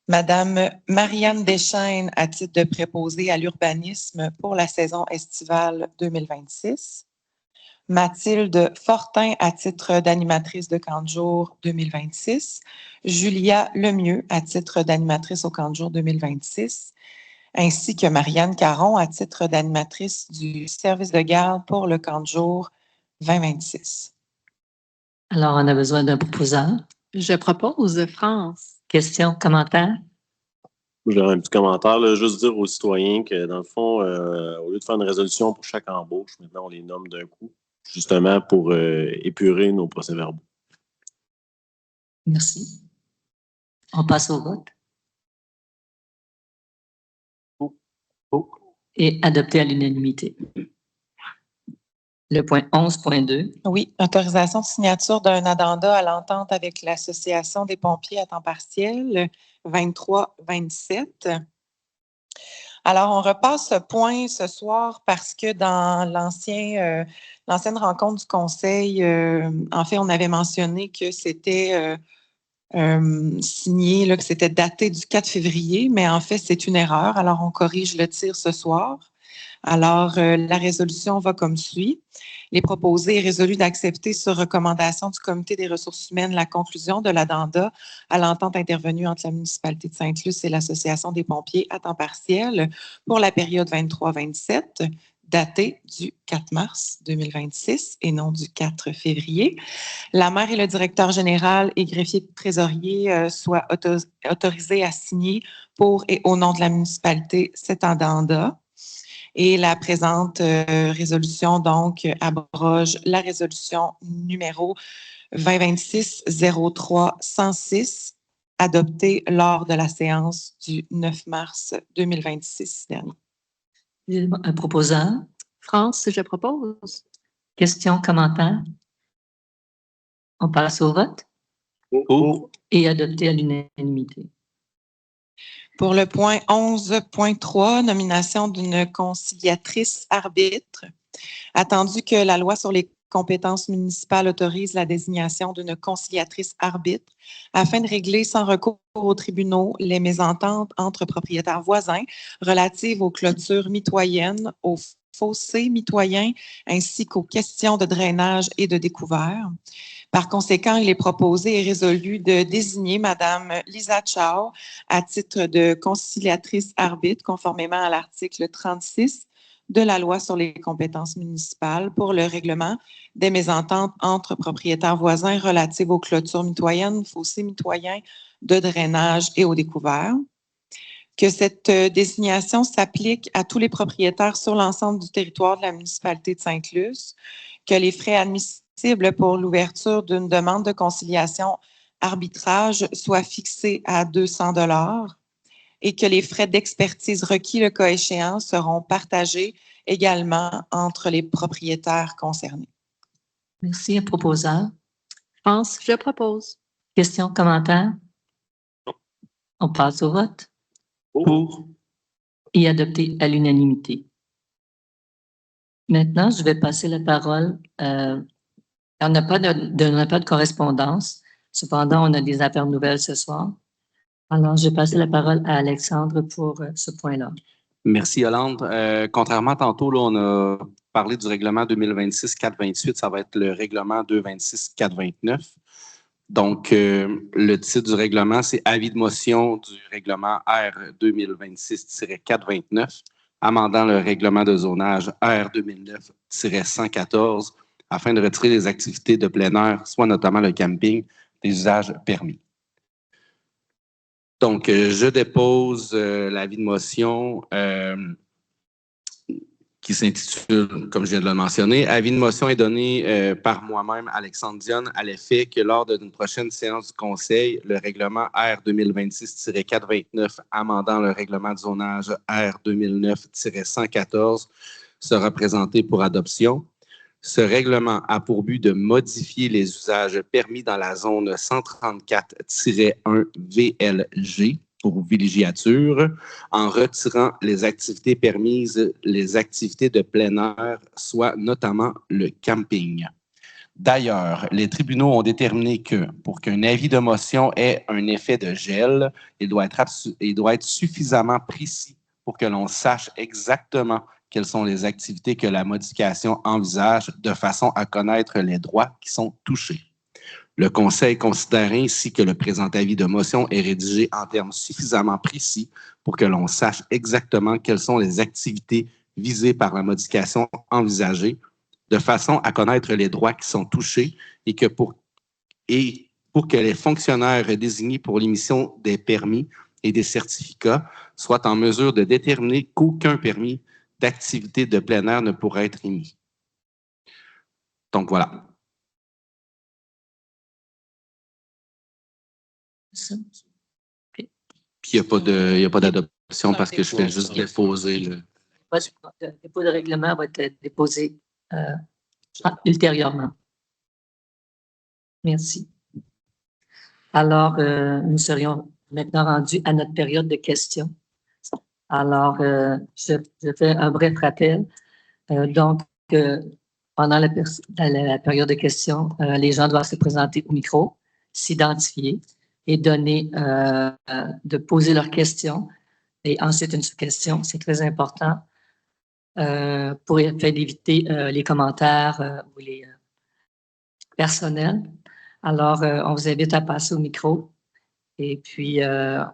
Madame Marianne Deschaines à titre de préposée à l'urbanisme pour la saison estivale 2026. Mathilde Fortin à titre d'animatrice de camp de jour 2026. Julia Lemieux à titre d'animatrice au camp de jour 2026. Ainsi que Marianne Caron à titre d'animatrice du service de garde pour le camp de jour 2026. Alors, on a besoin d'un proposant. Je propose France. Questions, commentaires? J'aurais un petit commentaire, là, juste dire aux citoyens que, dans le fond, au lieu de faire une résolution pour chaque embauche, maintenant, on les nomme d'un coup, justement pour épurer nos procès-verbaux. Merci. On passe au vote. Et adopté à l'unanimité. Le point 11.2. Oui, autorisation de signature d'un addenda à l'entente avec l'Association des pompiers à temps partiel 23-27. Alors, on repasse ce point ce soir parce que dans l'ancienne rencontre du conseil, en fait, on avait mentionné que c'était signé, là, que c'était daté du 4 février, mais en fait, c'est une erreur. Alors, on corrige le tir ce soir. Alors, la résolution va comme suit. Il est proposé et résolu d'accepter sur recommandation du Comité des ressources humaines la conclusion de l'addenda à l'entente intervenue entre la municipalité de Sainte-Luce et l'Association des pompiers à temps partiel pour la période 23-27, datée du 4 mars 2026 et non du 4 février. La maire et le directeur général et greffier trésorier soient autorisés à signer pour et au nom de la municipalité cet addenda. Et la présente résolution, donc, abroge la résolution numéro 2026-03-106, adoptée lors de la séance du 9 mars 2026 dernier. Un proposant. France, je propose. Questions, commentaires? On passe au vote. Pour. Et adopté à l'unanimité. Pour le point 11.3, nomination d'une conciliatrice arbitre. Attendu que la loi sur les compétences municipales autorise la désignation d'une conciliatrice arbitre afin de régler sans recours aux tribunaux les mésententes entre propriétaires voisins relatives aux clôtures mitoyennes, aux fossés mitoyens ainsi qu'aux questions de drainage et de découvert. Par conséquent, il est proposé et résolu de désigner Mme Lisa Chow à titre de conciliatrice arbitre conformément à l'article 36 de la loi sur les compétences municipales pour le règlement des mésententes entre propriétaires voisins relatives aux clôtures mitoyennes, fossés mitoyens, de drainage et aux découverts. Que cette désignation s'applique à tous les propriétaires sur l'ensemble du territoire de la municipalité de Sainte-Luce, que les frais admissibles pour l'ouverture d'une demande de conciliation arbitrage soient fixés à 200 $ et que les frais d'expertise requis le cas échéant seront partagés également entre les propriétaires concernés. Merci. Un proposant. France, je propose. Questions, commentaires? On passe au vote. Pour. Et adopté à l'unanimité. Maintenant, je vais passer la parole à On n'a pas de correspondance. Cependant, on a des affaires nouvelles ce soir. Alors, je vais passer la parole à Alexandre pour ce point-là. Merci, Yolande. Contrairement à tantôt, là, on a parlé du règlement 2026-428. Ça va être le règlement 226-429. Donc, le titre du règlement, c'est avis de motion du règlement R 2026-429, amendant le règlement de zonage R 2009-114 afin de retirer les activités de plein air, soit notamment le camping, des usages permis. Donc, je dépose l'avis de motion qui s'intitule, comme je viens de le mentionner, avis de motion est donné par moi-même, Alexandre Dionne, à l'effet que lors d'une prochaine séance du Conseil, le règlement R 2026-429 amendant le règlement de zonage R 2009-114 sera présenté pour adoption. Ce règlement a pour but de modifier les usages permis dans la zone 134-1 VLG pour villégiature en retirant les activités permises, les activités de plein air, soit notamment le camping. D'ailleurs, les tribunaux ont déterminé que pour qu'un avis de motion ait un effet de gel, il doit être suffisamment précis pour que l'on sache exactement quelles sont les activités que la modification envisage de façon à connaître les droits qui sont touchés. Le Conseil considère ainsi que le présent avis de motion est rédigé en termes suffisamment précis pour que l'on sache exactement quelles sont les activités visées par la modification envisagée, de façon à connaître les droits qui sont touchés et pour que les fonctionnaires désignés pour l'émission des permis et des certificats soient en mesure de déterminer qu'aucun permis d'activité de plein air ne pourra être émis. Donc, voilà. Okay. Puis, il n'y a pas d'adoption parce que je fais juste déposer le... Le dépôt de règlement va être déposé ultérieurement. Merci. Alors, nous serions maintenant rendus à notre période de questions. Alors, je fais un bref rappel. Donc, pendant la période de questions, les gens doivent se présenter au micro, s'identifier et de poser leurs questions. Et ensuite, une question, c'est très important pour éviter les commentaires ou les personnels. Alors, on vous invite à passer au micro et puis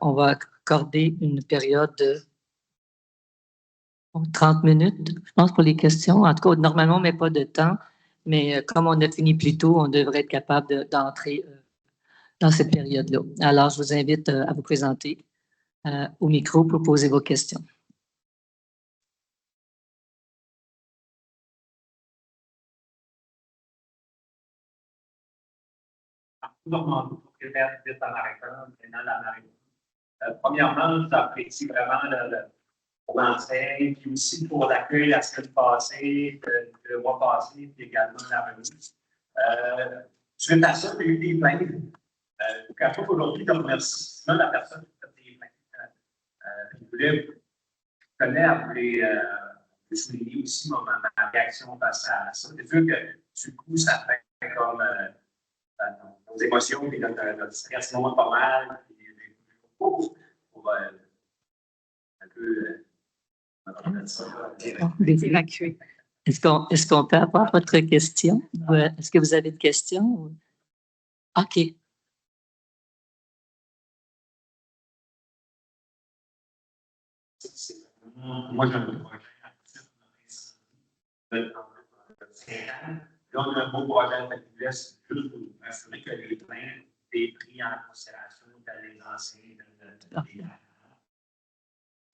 on va accorder une période de 30 minutes, je pense, pour les questions. En tout cas, normalement, on ne met pas de temps, mais comme on a fini plus tôt, on devrait être capable d'entrer dans cette période-là. Alors, je vous invite à vous présenter au micro pour poser vos questions. Normando, propriétaire de Tamaracan, maintenant la marine. Premièrement, j'apprécie vraiment l'enseigne, puis aussi pour l'accueil la semaine passée, le mois passé, puis également la remise. Suite à ça, il y a eu des plaintes. Je ne pas qu'aujourd'hui, je remercie la personne qui a fait des plaintes. Je voulais souligner aussi ma réaction face à ça. C'est sûr que du coup, ça fait comme nos émotions et notre stress monte pas mal. Pour un peu les évacuer. Est-ce qu'on peut avoir votre question? Est-ce que vous avez une question? OK. Moi, j'ai un projet là, on a un beau projet à juste pour assurer que les plaintes soient pris en considération dans les anciens.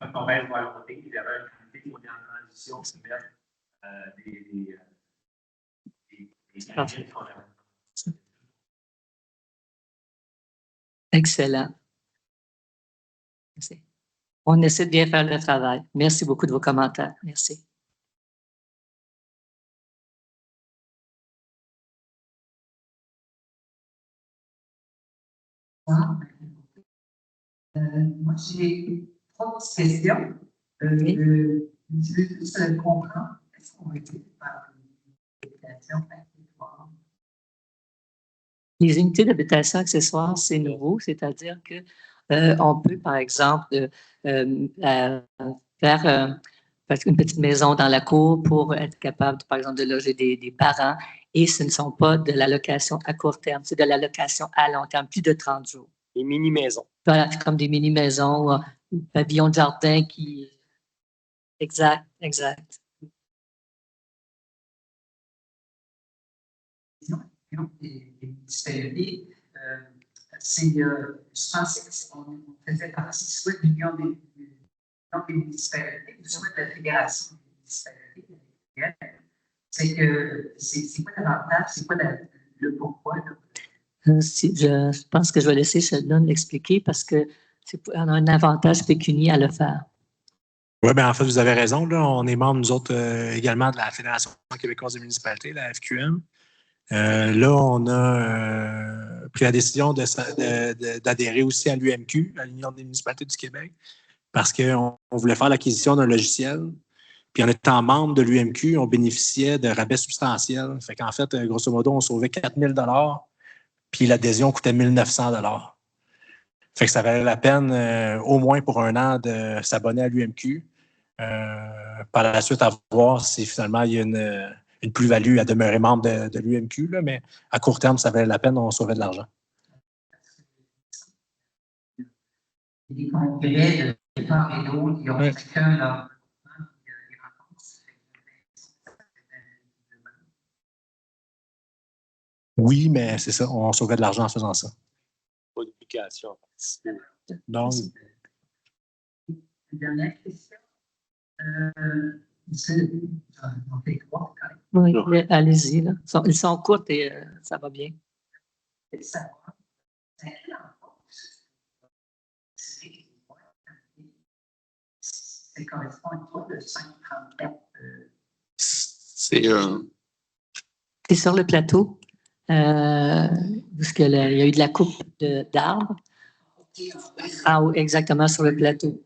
Quand on va être volonté, il y aura un comité qui est en transition, c'est mettre des Excellent. Merci. On essaie de bien faire le travail. Merci beaucoup de vos commentaires. Merci. Moi, j'ai 3 questions. Je veux juste comprendre est-ce qu'on va être par l'éducation Les unités d'habitation accessoires, c'est nouveau, c'est-à-dire que on peut, par exemple, faire une petite maison dans la cour pour être capable, par exemple, de loger des parents. Et ce ne sont pas de la location à court terme, c'est de la location à long terme, plus de 30 jours. Les mini-maisons. Voilà, c'est comme des mini-maisons ou pavillons de jardin qui... Exact, exact. Des municipalités, je pensais qu'on faisait partie soit de l'Union des municipalités, soit de la Fédération des municipalités. C'est quoi l'avantage, c'est quoi le pourquoi? Je pense que je vais laisser Sheldon l'expliquer parce que on a un avantage pécuniaire à le faire. Oui, bien, en fait, vous avez raison. Là, on est membre, nous autres, également de la Fédération québécoise des municipalités, la FQM. Là, on a pris la décision d'adhérer aussi à l'UMQ, à l'Union des municipalités du Québec, parce qu'on voulait faire l'acquisition d'un logiciel. Puis en étant membre de l'UMQ, on bénéficiait de rabais substantiels. Fait qu'en fait, grosso modo, on sauvait 4 000 $, puis l'adhésion coûtait 1 900 $. Fait que ça valait la peine, au moins pour un an, de s'abonner à l'UMQ. Par la suite, à voir si finalement il y a une plus-value à demeurer membre de l'UMQ, là, mais à court terme, ça valait la peine, on sauvait de l'argent. Les congrès de part et d'autre, ils ont chacun leur Oui, mais c'est ça, on sauvait de l'argent en faisant ça. Pas d'application. Donc, dernière question. On fait trois, quand même. Oui, allez-y. Là. Ils sont courtes et ça va bien. Ça correspond à quoi le 534? C'est C'est sur le plateau, parce qu'il y a eu de la coupe d'arbres. Ah oui, exactement, sur le plateau.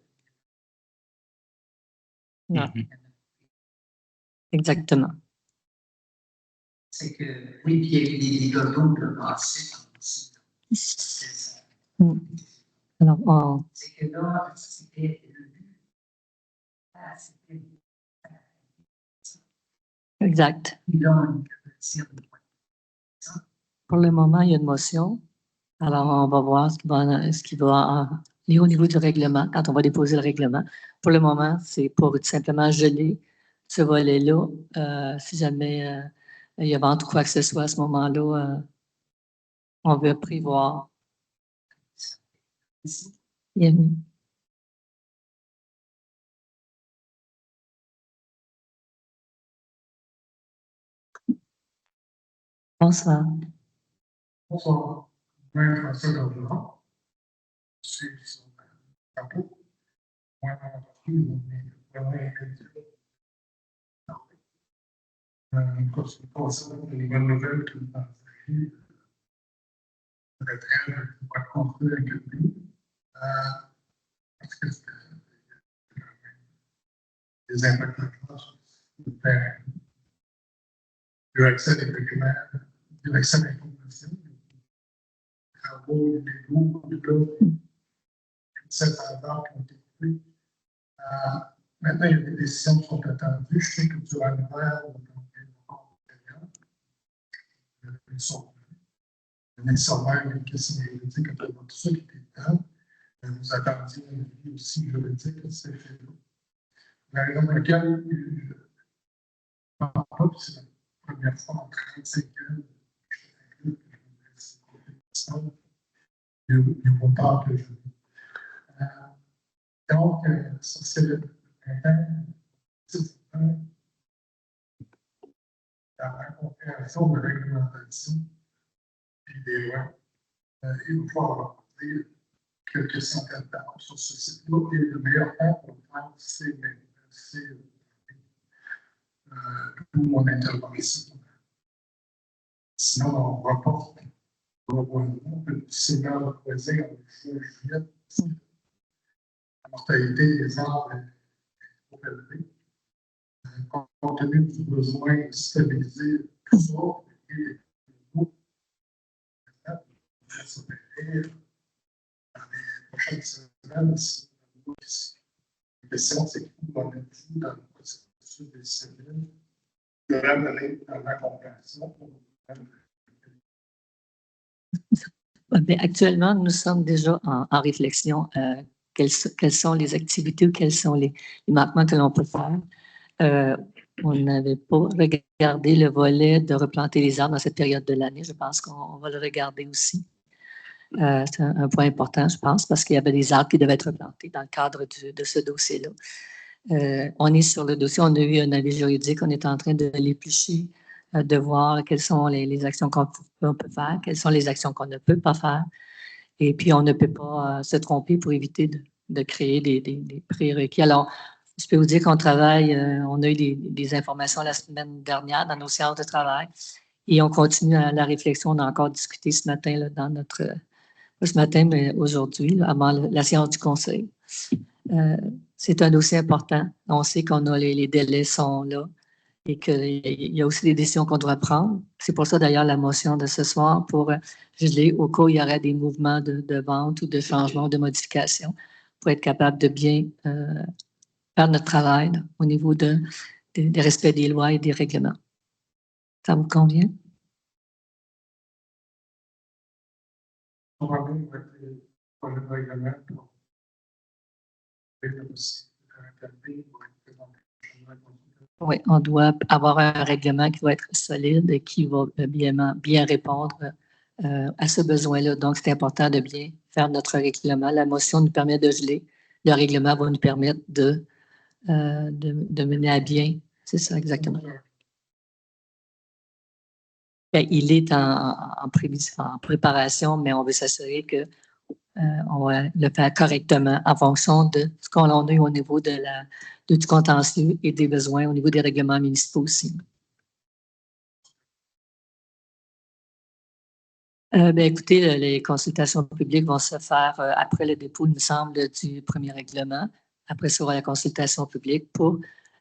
Exactement. C'est que, oui, puis il y a eu des dégâts d'eau de passé. Alors, c'est que là, c'était exact. Pour le moment, il y a une motion. Alors, on va voir ce qui va aller au niveau du règlement, quand on va déposer le règlement. Pour le moment, c'est pour simplement geler ce volet-là. Si jamais il y a ventre quoi que ce soit à ce moment-là, on veut prévoir. Bonsoir. Bonsoir. Moi, François Gorgeron. Je suis sur le tableau. Moi, mon entreprise, on est vraiment individuel. C'est pas ça, les bonnes nouvelles que vous avez. Peut-être qu'on va construire avec le pays. Parce que c'est des impacts de terrain. Le accès des documents, l'accès à l'information, les travaux, les légaux, les lots, cette avant qui ont été coupés. Maintenant, il y a des décisions qui sont attendues. Je sais que durant l'hiver, on a nécessairement une question juridique à tout ça qui était dedans. Vous attendiez un avis aussi juridique à ces faits-là. La raison pour laquelle je ne parle pas, c'est la première fois en 35 ans que je ne vois pas que je. Donc, ça, c'est le la compréhension de la réglementation et des lois. Il va falloir dire quelques centaines d'heures sur ce site-là. Et le meilleur temps pour le faire, c'est d'où mon intervention. Sinon, on reporte probablement que le Sénat va voisin avec juillet. La mortalité des arbres est trop élevée. Compte tenu du besoin de stabiliser tout ça, et dans les prochaines semaines, si la question, c'est où on est dans le processus des civils, de ramener dans la compréhension pour Actuellement, nous sommes déjà en réflexion. Quelles sont les activités ou quels sont les manquements que l'on peut faire. On n'avait pas regardé le volet de replanter les arbres dans cette période de l'année. Je pense qu'on va le regarder aussi. C'est un point important, je pense, parce qu'il y avait des arbres qui devaient être replantés dans le cadre de ce dossier-là. On est sur le dossier, on a eu un avis juridique, on est en train de l'éplucher, de voir quelles sont les actions qu'on peut faire, quelles sont les actions qu'on ne peut pas faire. Et puis, on ne peut pas se tromper pour éviter de créer des prérequis. Alors, je peux vous dire qu'on travaille, on a eu des informations la semaine dernière dans nos séances de travail et on continue la réflexion. On a encore discuté ce matin là, dans notre, pas ce matin, mais aujourd'hui, là, avant la séance du conseil. C'est un dossier important. On sait qu'on a les délais sont là et qu'il y a aussi des décisions qu'on doit prendre. C'est pour ça d'ailleurs la motion de ce soir pour geler au cas où il y aurait des mouvements de vente ou de changement, de modification, pour être capable de bien faire notre travail là, au niveau de respect des lois et des règlements. Ça vous convient? on va bien pour le règlement pour oui, on doit avoir un règlement qui va être solide et qui va bien répondre à ce besoin-là. Donc, c'est important de bien faire notre règlement. La motion nous permet de geler. Le règlement va nous permettre de mener à bien. C'est ça, exactement. Bien, il est en préparation, mais on veut s'assurer que on va le faire correctement en fonction de ce qu'on a eu au niveau du contentieux et des besoins au niveau des règlements municipaux aussi. Écoutez, les consultations publiques vont se faire après le dépôt, il me semble, du premier règlement. Après ça, il y aura la consultation publique pour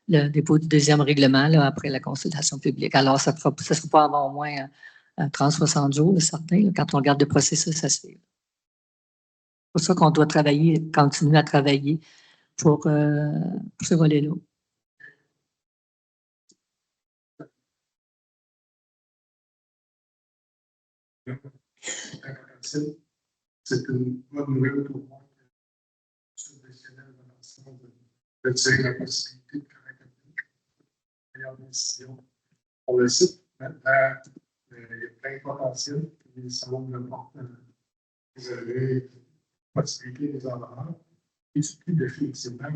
le dépôt du deuxième règlement, là, après la consultation publique. Alors, ça ne sera pas avant au moins 30-60 jours, certain. Là, quand on regarde le processus, ça se fait. C'est pour ça qu'on doit continuer à travailler pour ce volet-là. C'est une bonne nouvelle pour moi de tirer la possibilité de correcter la meilleure décision pour le site. Maintenant, il y a plein de potentiel, et ça vaut l'important. Vous avez la possibilité des endroits, et surtout définitivement,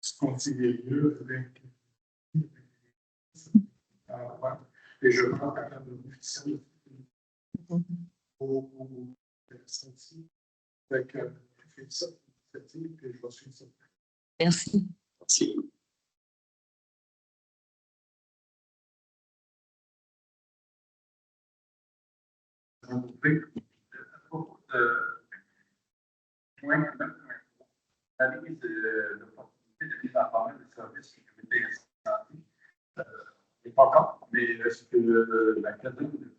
ce qu'on tire mieux avec et je prends quand même le officiel pour sentir. Donc, je fais ça, et je vais suivre ça. Merci. Merci. L'analyse de l'opportunité de mise en forme de services sécurité et santé n'est pas encore, mais est-ce que la cadre de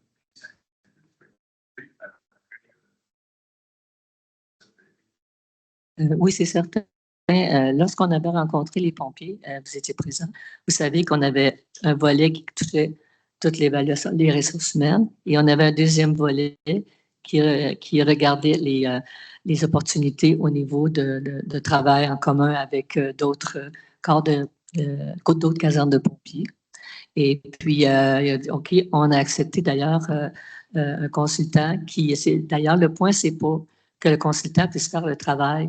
oui, c'est certain. Lorsqu'on avait rencontré les pompiers, vous étiez présents, vous savez qu'on avait un volet qui touchait toutes l'évaluation des ressources humaines et on avait un deuxième volet qui regardait les opportunités au niveau de travail en commun avec d'autres corps d'autres casernes de pompiers. Et puis, il a dit, OK, on a accepté d'ailleurs un consultant d'ailleurs, le point, c'est pas que le consultant puisse faire le travail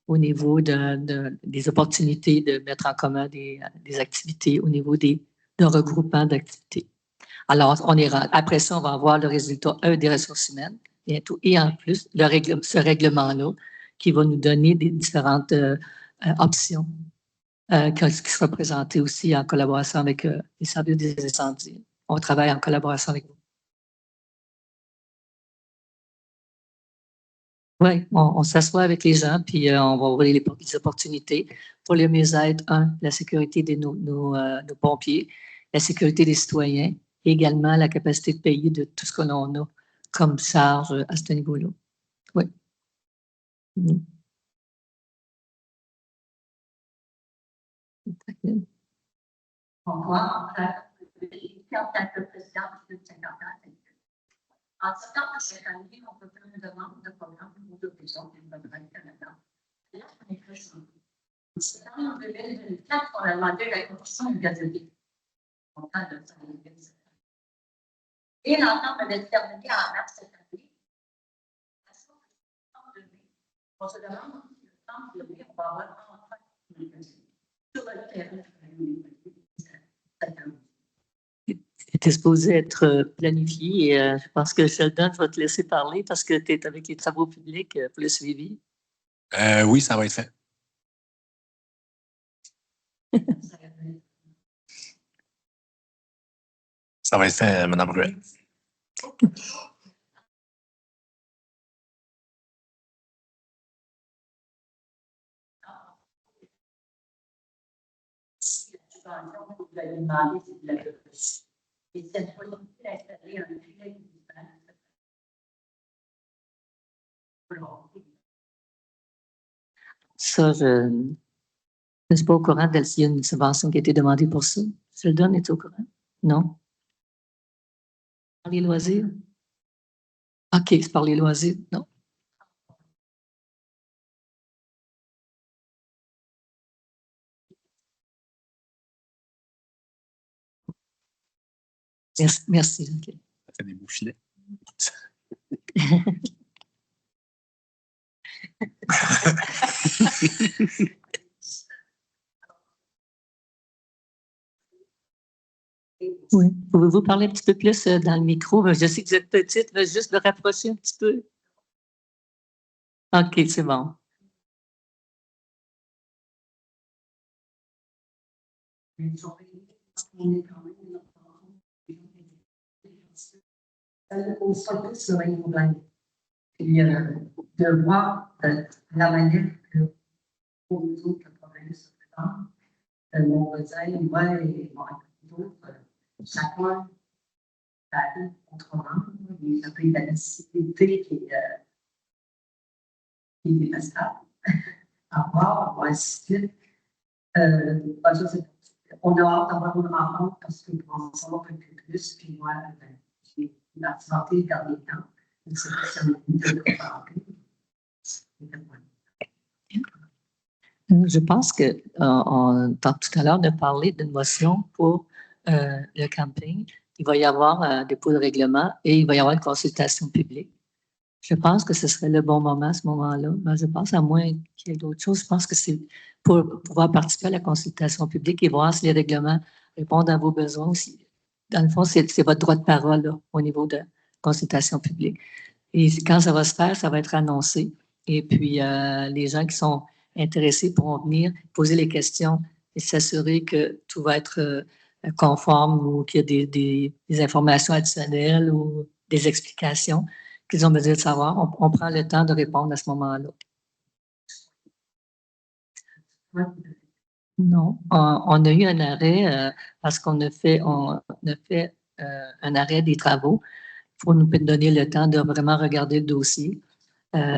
au niveau des opportunités de mettre en commun des activités, au niveau de regroupement d'activités. Alors, après ça, on va avoir le résultat, des ressources humaines, bientôt, et en plus, ce règlement-là qui va nous donner des différentes options qui sera présenté aussi en collaboration avec les services des incendies. On travaille en collaboration avec vous. Oui, on s'assoit avec les gens, puis on va ouvrir les opportunités pour le mieux-être, la sécurité de nos pompiers, la sécurité des citoyens, et également la capacité de payer de tout ce que l'on a comme charge à ce niveau-là. Oui. Mhm. Pour moi, en tant que président du 50 ans, en ce temps que cette année, on peut faire une demande de programme pour l'horizon du gouvernement Canada. Là, on est très simple. C'est en 2024 qu'on a demandé la commission du gazeté. On parle de ça. Et l'entente avait terminé en mars cette année. On se demande si le temps de mai, on va avoir enfin une gazeté. Sur le terrain, C'était supposé être planifié et je pense que Sheldon, je vais te laisser parler parce que tu es avec les travaux publics pour le suivi. Oui, ça va être fait. Ça va être fait, Mme Ruel. Vous avez demandé si vous l'avez reçu. Et cette possibilité d'installer un filet municipal. Ça, je ne suis pas au courant s'il y a une subvention qui a été demandée pour ça. Sheldon est au courant? Non? Par les loisirs? OK, c'est par les loisirs, non? Merci. Merci. Okay. Ça fait des beaux filets. Oui. Pouvez-vous parler un petit peu plus dans le micro? Je sais que vous êtes petite, mais juste le rapprocher un petit peu. OK, c'est bon. Ça ne pose pas plus le même problème. Puis de voir la manière que pour nous autres, le problème se présente, mon voisin, moi et d'autres, chacun parle autrement. Et ça peut être la nécessité qui est dépassable. À voir, ainsi de suite. On a hâte d'avoir une rencontre parce que pour en savoir un peu plus, puis moi, j'ai une activité le dernier temps. C'est pas si on a une de Je pense que tout à l'heure, on a parlé d'une motion pour le camping. Il va y avoir un dépôt de règlement et il va y avoir une consultation publique. Je pense que ce serait le bon moment à ce moment-là. Ben, je pense, à moins qu'il y ait d'autres choses, je pense que c'est pour pouvoir participer à la consultation publique et voir si les règlements répondent à vos besoins aussi. Dans le fond, c'est votre droit de parole là, au niveau de consultation publique. Et quand ça va se faire, ça va être annoncé. Et puis, les gens qui sont intéressés pourront venir poser les questions et s'assurer que tout va être conforme ou qu'il y a des informations additionnelles ou des explications qu'ils ont besoin de savoir. On prend le temps de répondre à ce moment-là. Non, on a eu un arrêt parce qu'on a fait un arrêt des travaux pour nous donner le temps de vraiment regarder le dossier.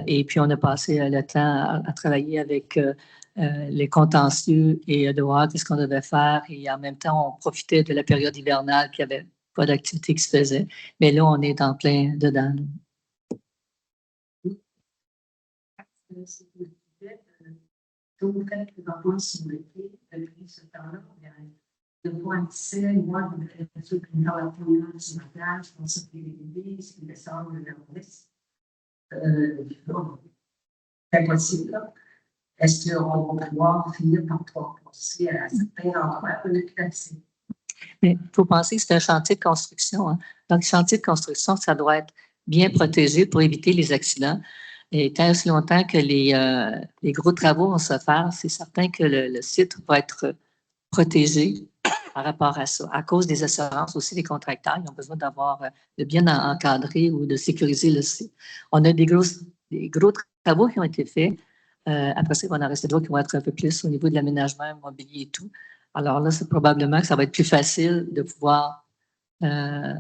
Et puis, on a passé le temps à travailler avec les contentieux et de voir ce qu'on devait faire. Et en même temps, on profitait de la période hivernale qu'il n'y avait pas d'activité qui se faisait. Mais là, on est en plein dedans. Vous faites présentement sur le quai, depuis ce temps-là, de voir accès, moi, de faire dans la promenade sur la plage, on se fait les bébés, ce qui descend de l'ouest. C'est possible, là. Est-ce qu'on va pouvoir finir par passer à certains endroits où on n'a plus d'accès? Mais il faut penser que c'est un chantier de construction. Hein. Donc, le chantier de construction, ça doit être bien protégé pour éviter les accidents. Et tant aussi longtemps que les gros travaux vont se faire, c'est certain que le site va être protégé par rapport à ça. À cause des assurances aussi, les contracteurs, ils ont besoin d'avoir de bien encadrer ou de sécuriser le site. On a des gros travaux qui ont été faits. Après ça, il va en rester d'autres qui vont être un peu plus au niveau de l'aménagement immobilier et tout. Alors là, c'est probablement que ça va être plus facile de pouvoir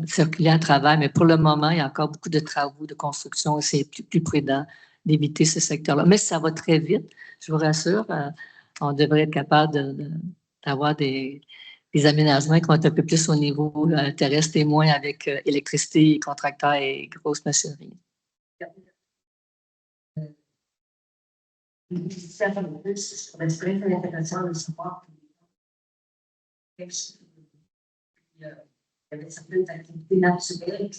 circuler à travers, mais pour le moment, il y a encore beaucoup de travaux de construction et c'est plus prudent d'éviter ce secteur-là. Mais ça va très vite, je vous rassure. On devrait être capable d'avoir des aménagements qui vont être un peu plus au niveau terrestre et moins avec électricité, contracteurs et grosses machineries. Ça serait très intéressant de savoir il y avait certaines activités naturelles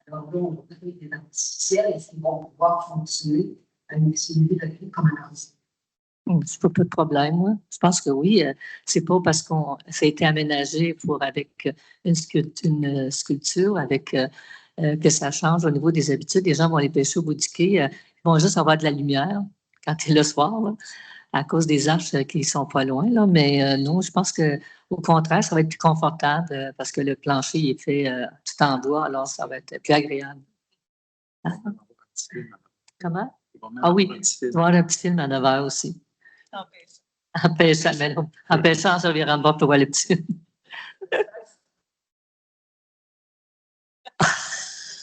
alors là, on va créer des artificiels qui vont pouvoir fonctionner à une activité de vie comme un artiste. C'est pas de problème, moi. Je pense que oui. C'est pas parce ça a été aménagé avec une sculpture, avec que ça change au niveau des habitudes. Les gens vont aller pêcher au bout du quai. Ils vont juste avoir de la lumière quand c'est le soir, là, à cause des arches qui sont pas loin. Là. Mais non, je pense que au contraire, ça va être plus confortable parce que le plancher est fait tout en bois, alors ça va être plus agréable. Ah. Comment? Ah oui, il va y avoir un petit film à 9 h aussi. En pêchant, mais non. En pêchant, ça vient en bas pour voir le petit film.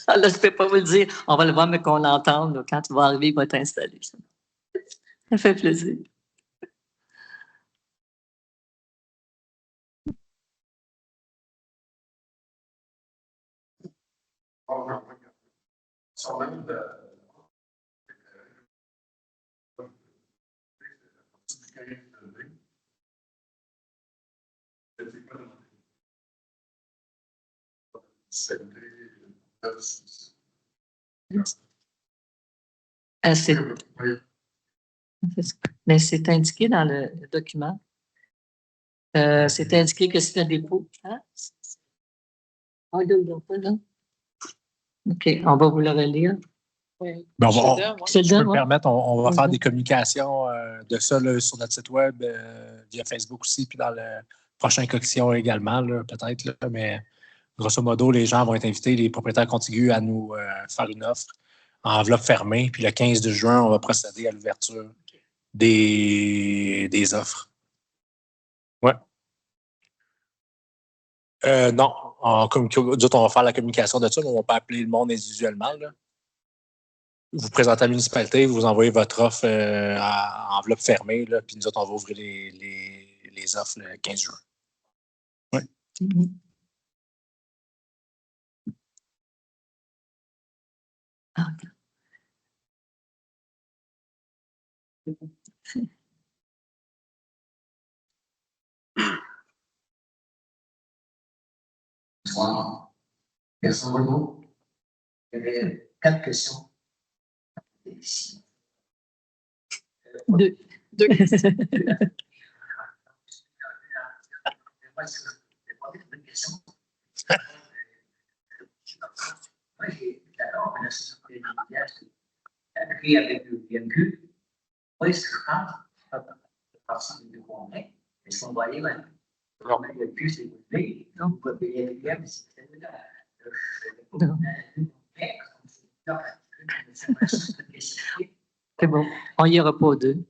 Là, je ne peux pas vous le dire. On va le voir, mais qu'on l'entende. Quand tu vas arriver, il va être installé. Ça fait plaisir. Mais c'est indiqué dans le document. C'est indiqué que c'est un dépôt. Hein? Ah, là. OK, on va vous le relire. Ben, si je peux me permettre, on va faire Mhm. des communications de ça là, sur notre site web, via Facebook aussi, puis dans le prochain coquillon également, là, peut-être. Là, mais grosso modo, les gens vont être invités, les propriétaires contigus, à nous faire une offre en enveloppe fermée. Puis le 15 de juin, on va procéder à l'ouverture des offres. Ouais. Non, on va faire la communication de ça, mais on ne va pas appeler le monde individuellement. Là. Vous présentez à la municipalité, vous envoyez votre offre à enveloppe fermée, là, puis nous autres, on va ouvrir les offres le 15 juin. Oui. Mhm. Ah, OK. Bonsoir. Merci beaucoup. Il y avait 4 questions. Deux. Moi, j'ai d'accord, mais la société appris avec le BMQ. Oui, ce que je pense, c'est partie du congrès. Est-ce qu'on va aller là? Non, mais il n'y a plus ces bouteilles. Non, on peut payer le BM, c'est Non. C'est bon. On n'ira pas aux deux.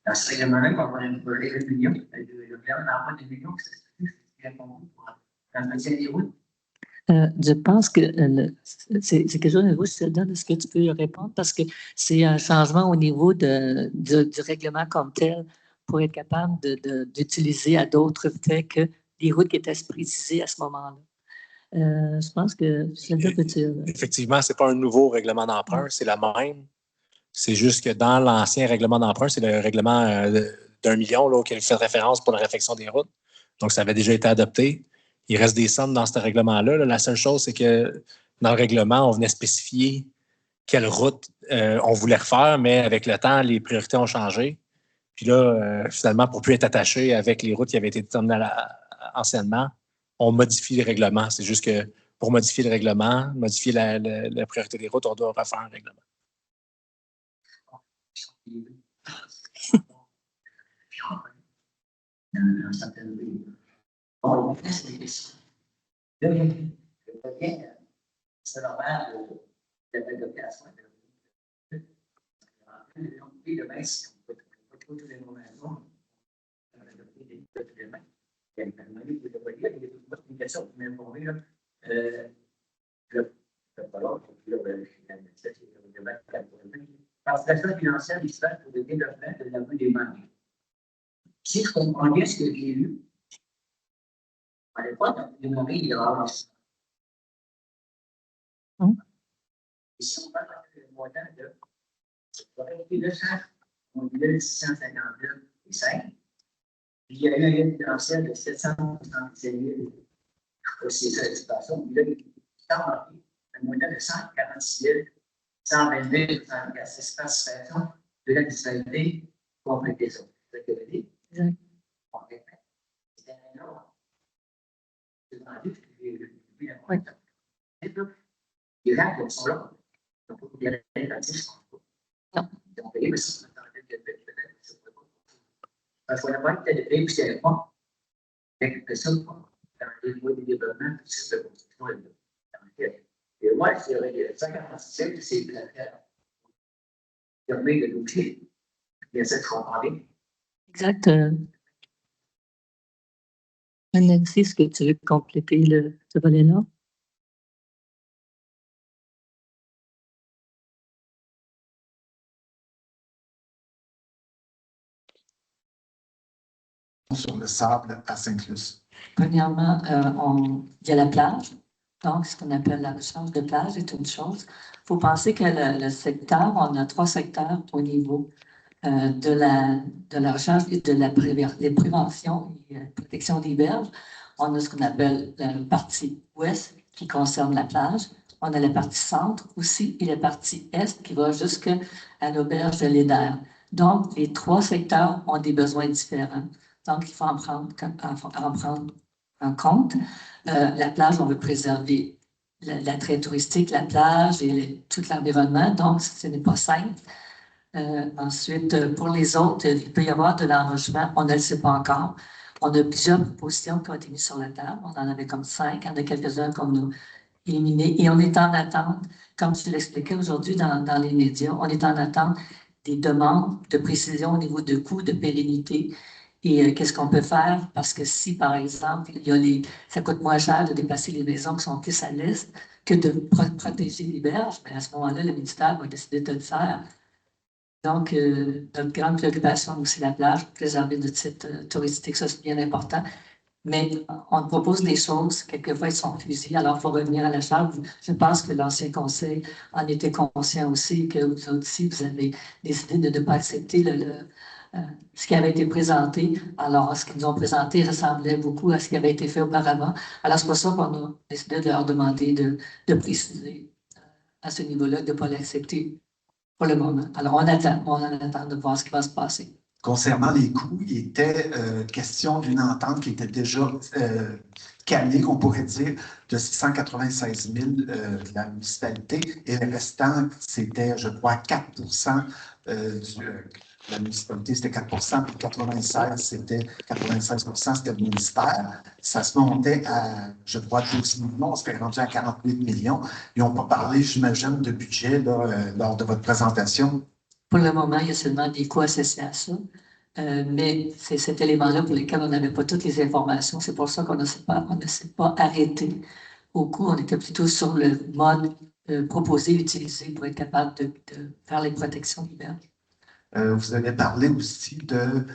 L'enseignement va avoir un projet de millions, le plan d'envoi de millions, c'est répondu pour la moitié des routes. Je pense que c'est quelque chose de nouveau, est-ce que tu peux répondre? Parce que c'est un changement au niveau du règlement comme tel pour être capable d'utiliser à d'autres faits que les routes qui étaient précisées à ce moment-là. Je pense que Effectivement, ce n'est pas un nouveau règlement d'emprunt, c'est la même. C'est juste que dans l'ancien règlement d'emprunt, c'est le règlement d'1 million là, auquel il fait référence pour la réfection des routes. Donc, ça avait déjà été adopté. Il reste des sommes dans ce règlement-là. La seule chose, c'est que dans le règlement, on venait spécifier quelle route on voulait refaire, mais avec le temps, les priorités ont changé. Puis là, finalement, pour ne plus être attaché avec les routes qui avaient été déterminées anciennement, on modifie les règlements. C'est juste que pour modifier le règlement, modifier la priorité des routes, on doit refaire un règlement. C'est normal de l'application. demain, si on ne peut pas tous les moments, on va adopter des tous les demain. Il y a une famille qui doit lire, il y a une question qui m'a informé, là. Participation financière municipale pour le développement de la rue des Manches. Si je comprends bien ce que j'ai lu, à l'époque, le mari, il y a et si on parle de montant de 652,5, il y a eu un gain financier de 777 000. C'est ça l'expression. Il a un montant de 146 122 146 participations de la municipalité pour compléter ça. C'est ce que je veux dire. C'est un énorme. C'est vendu, j'ai vu la moitié. Les gens qui sont là, ils n'ont pas bien répartis, je pense pas. Non. Ils ont payé, mais ça, c'est dans le peut-être. Il faut d'abord être élevé, puis c'est pas. Quelque chose dans les voies de développement, c'est de construction. Et moi, je dirais 56, c'est la terre. Permet de l'outil. Bien, ça, je comprends bien. Exact. Nancy, est-ce que tu veux compléter ce volet-là? Sur le sable à Sainte-Luce. Premièrement, il y a la plage. Donc, ce qu'on appelle la recharge de plage est une chose. Il faut penser que le secteur, on a 3 secteurs au niveau de la recharge et de la prévention et protection des berges. On a ce qu'on appelle la partie ouest qui concerne la plage. On a la partie centre aussi et la partie est qui va jusqu'à l'auberge de l'Éder. Donc, les 3 secteurs ont des besoins différents. Donc, il faut en prendre en compte. La plage, on veut préserver l'attrait touristique, la plage et tout l'environnement. Donc, ce n'est pas simple. Ensuite, pour les autres, il peut y avoir de l'enrichissement. On ne le sait pas encore. On a plusieurs propositions qui ont été mises sur la table. On en avait comme 5. Il y en a quelques-uns qu'on a éliminées. Et on est en attente, comme tu l'expliquais aujourd'hui dans les médias, on est en attente des demandes de précision au niveau de coûts, de pérennité. Et qu'est-ce qu'on peut faire? Parce que si, par exemple, ça coûte moins cher de déplacer les maisons qui sont plus à l'est que de protéger les berges, bien, à ce moment-là, le ministère va décider de le faire. Donc, notre grande préoccupation aussi, la plage, préserver notre site touristique, ça c'est bien important. Mais on propose des choses, quelquefois ils sont fusillés, alors il faut revenir à la charge. Je pense que l'ancien conseil en était conscient aussi, que vous aussi, vous avez décidé de ne pas accepter ce qui avait été présenté. Alors, ce qu'ils nous ont présenté ressemblait beaucoup à ce qui avait été fait auparavant. Alors, c'est pour ça qu'on a décidé de leur demander de préciser à ce niveau-là, de ne pas l'accepter pour le moment. Alors, on attend de voir ce qui va se passer. Concernant les coûts, il était question d'une entente qui était déjà calée, qu'on pourrait dire, de 696 000 de la municipalité, et le restant, c'était, je crois, 4 la municipalité, c'était 4 puis 96, c'était 96 c'était le ministère. Ça se montait à, je crois, 12 millions, on serait rendu à 48 millions. Ils n'ont pas parlé, j'imagine, de budget là, lors de votre présentation. Pour le moment, il y a seulement des coûts associés à ça. Mais c'est cet élément-là pour lequel on n'avait pas toutes les informations. C'est pour ça qu'on ne s'est pas arrêté au coût. On était plutôt sur le mode proposé, utilisé pour être capable de faire les protections d'hiver. Vous avez parlé aussi de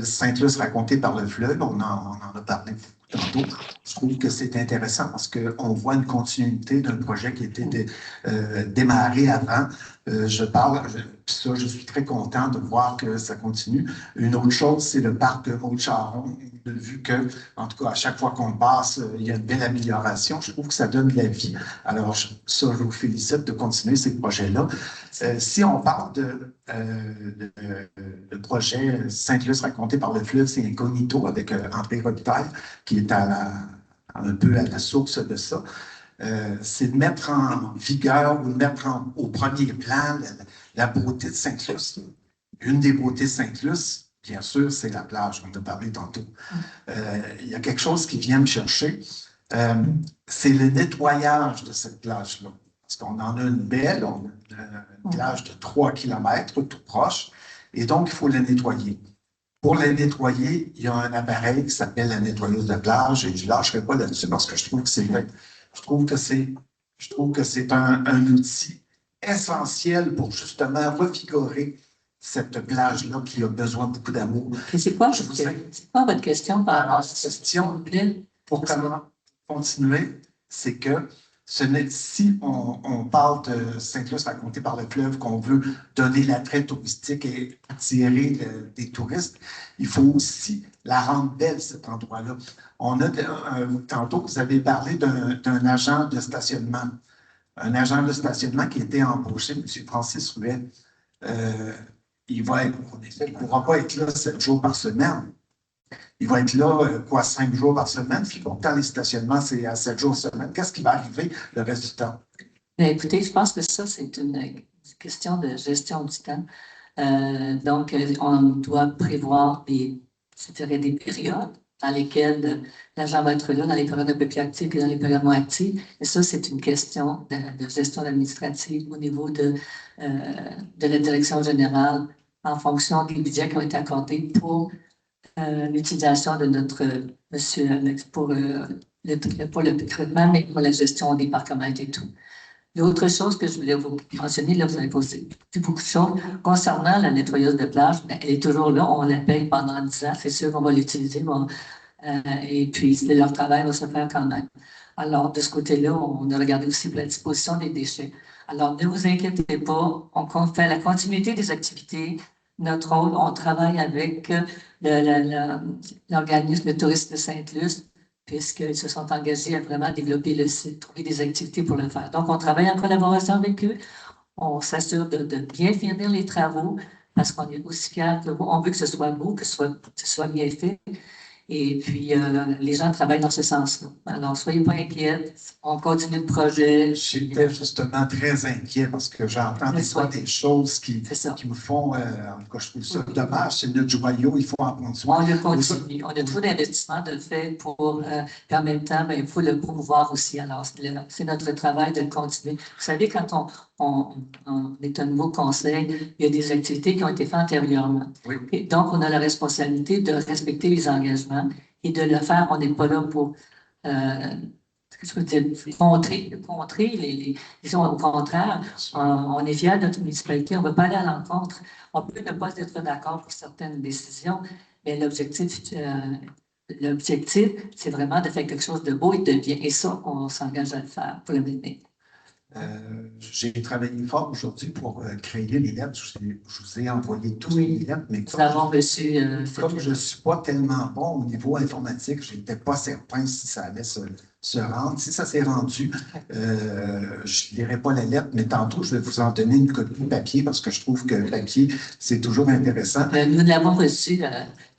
Sainte-Luce racontée par le fleuve. On en a parlé tantôt. Je trouve que c'est intéressant parce qu'on voit une continuité d'un projet qui était démarré avant. Je suis très content de voir que ça continue. Une autre chose, c'est le parc Haute-Charon. Vu que, en tout cas, à chaque fois qu'on passe, il y a une belle amélioration. Je trouve que ça donne de la vie. Alors, je vous félicite de continuer ces projets-là. Si on parle de projet Sainte-Luce raconté par le fleuve, c'est Incognito avec André Robitaille, qui est un peu à la source de ça. C'est de mettre en vigueur ou de mettre au premier plan la beauté de Sainte-Luce. Une des beautés de Sainte-Luce, bien sûr, c'est la plage, on en a parlé tantôt. Il y a quelque chose qui vient me chercher, c'est le nettoyage de cette plage-là. Parce qu'on en a une belle, on a une plage de 3 km, tout proche, et donc il faut la nettoyer. Pour la nettoyer, il y a un appareil qui s'appelle la nettoyeuse de plage, et je ne lâcherai pas là-dessus parce que je trouve que c'est un outil essentiel pour justement revigorer cette plage-là qui a besoin de beaucoup d'amour. C'est quoi votre question par rapport à cette question? Pour continuer, c'est que si on parle de Sainte-Luce racontée par le fleuve, qu'on veut donner l'attrait touristique et attirer des touristes, il faut aussi la rendre belle, cet endroit-là. Tantôt, vous avez parlé d'un agent de stationnement. Un agent de stationnement qui a été embauché, M. Francis Ruet. Il ne pourra pas être là 7 jours par semaine. Il va être là, 5 jours par semaine. Puis pourtant, les stationnements, c'est à 7 jours par semaine. Qu'est-ce qui va arriver le reste du temps? Bien, écoutez, je pense que ça, c'est une question de gestion du temps. Donc, on doit prévoir des périodes dans lesquelles l'agent va être là, dans les périodes un peu plus actives et dans les périodes moins actives. Et ça, c'est une question de gestion administrative au niveau de la direction générale en fonction des budgets qui ont été accordés pour l'utilisation de notre monsieur pour le recrutement, mais pour la gestion des parcomètres et tout. L'autre chose que je voulais vous mentionner, là, vous avez posé beaucoup de choses. Concernant la nettoyeuse de plage, bien, elle est toujours là, on la paye pendant 10 ans, c'est sûr qu'on va l'utiliser, et puis leur travail va se faire quand même. Alors, de ce côté-là, on a regardé aussi pour la disposition des déchets. Alors, ne vous inquiétez pas, on fait la continuité des activités. Notre rôle, on travaille avec l'organisme de tourisme de Sainte-Luce, puisqu'ils se sont engagés à vraiment développer le site, trouver des activités pour le faire. Donc, on travaille en collaboration avec eux. On s'assure de bien finir les travaux parce qu'on est aussi fiers que vous. On veut que ce soit beau, que ce soit bien fait. Et puis, les gens travaillent dans ce sens-là. Alors, soyez pas inquiets. On continue le projet. J'étais justement très inquiet parce que j'entends des fois des choses qui me font, en tout cas, je trouve ça dommage. C'est notre joyau, il faut en prendre soin. On le continue. On a trop d'investissements de fait pour, puis en même temps, il faut le promouvoir aussi. Alors, c'est notre travail de le continuer. Vous savez, quand on est un nouveau conseil, il y a des activités qui ont été faites antérieurement. Oui. Et donc, on a la responsabilité de respecter les engagements et de le faire. On n'est pas là pour contrer les au contraire, on est fiers de notre municipalité, on ne veut pas aller à l'encontre. On peut ne pas être d'accord pour certaines décisions, mais l'objectif, c'est vraiment de faire quelque chose de beau et de bien. Et ça, on s'engage à le faire pour le mener. J'ai travaillé fort aujourd'hui pour créer les lettres. Je vous ai envoyé tous les lettres, mais nous avons reçu. Comme je ne suis pas tellement bon au niveau informatique, je n'étais pas certain si ça allait se rendre. Si ça s'est rendu, je ne lirai pas la lettre, mais tantôt, je vais vous en donner une copie papier parce que je trouve que le papier, c'est toujours intéressant. Nous l'avons reçu.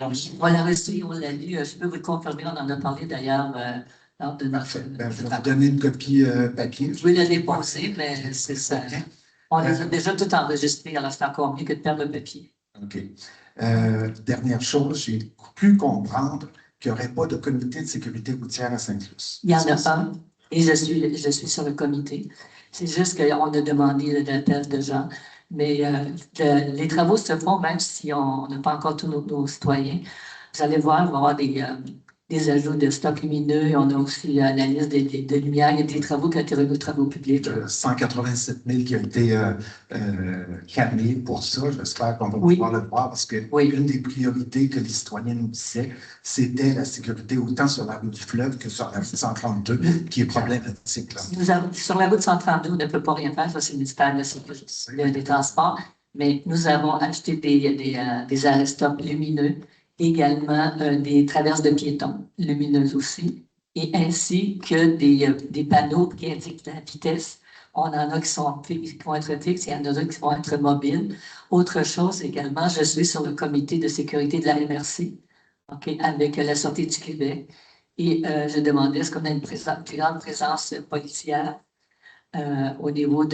On l'a reçu, on l'a lu. Je peux vous le confirmer, on en a parlé d'ailleurs. Parfait. Je vais vous donner une copie papier. Je vais la déposer, mais c'est ça. On les a déjà tout enregistrés, alors c'est encore mieux que de perdre le papier. OK. Dernière chose, j'ai cru comprendre qu'il n'y aurait pas de comité de sécurité routière à Sainte-Luce. Il y en a pas, et je suis sur le comité. C'est juste qu'on a demandé l'appel de gens. Mais les travaux se font même si on n'a pas encore tous nos citoyens. Vous allez voir, il va y avoir des ajouts de stocks lumineux. On a aussi la liste de lumière. Il y a des travaux qui ont été remis aux travaux publics. 187 000 qui ont été calmés pour ça. J'espère qu'on va pouvoir le voir parce que une des priorités que les citoyens nous disaient, c'était la sécurité autant sur la route du fleuve que sur la route 132 qui est problématique. Là. Sur la route 132, on ne peut pas rien faire. Ça, c'est le ministère des Transports. Mais nous avons acheté des arrêts-stop lumineux. Également des traverses de piétons lumineuses aussi, et ainsi que des panneaux qui indiquent la vitesse. On en a qui vont être fixes, il y en a d'autres qui vont être mobiles. Autre chose également, je suis sur le comité de sécurité de la MRC, avec la Sûreté du Québec, et je demandais est-ce qu'on a une plus grande présence policière au niveau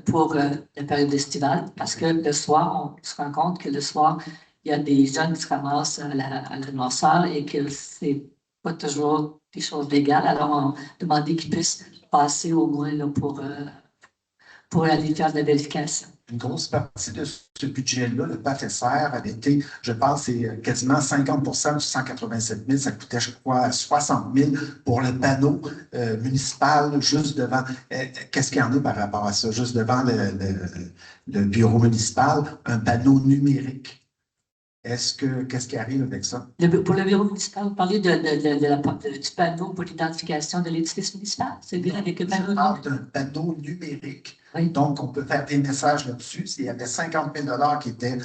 pour la période estivale, parce que le soir, on se rend compte que le soir, il y a des jeunes qui se ramassent à la noirceur et que c'est pas toujours des choses légales. Alors, on demandait qu'ils puissent passer au moins là, pour pour aller faire de la vérification. Une grosse partie de ce budget-là, le PAFSR, avait été, je pense, c'est quasiment 50 du 187 000. Ça coûtait, je crois, 60 000 pour le panneau municipal juste devant. Qu'est-ce qu'il y en a par rapport à ça? Juste devant le bureau municipal, un panneau numérique. Qu'est-ce qui arrive avec ça? Pour le bureau municipal, vous parlez du panneau pour l'identification de l'édifice municipal. C'est bien avec le panneau. Je parle d'un panneau numérique. Oui. Donc, on peut faire des messages là-dessus. Il y avait 50 000 qui étaient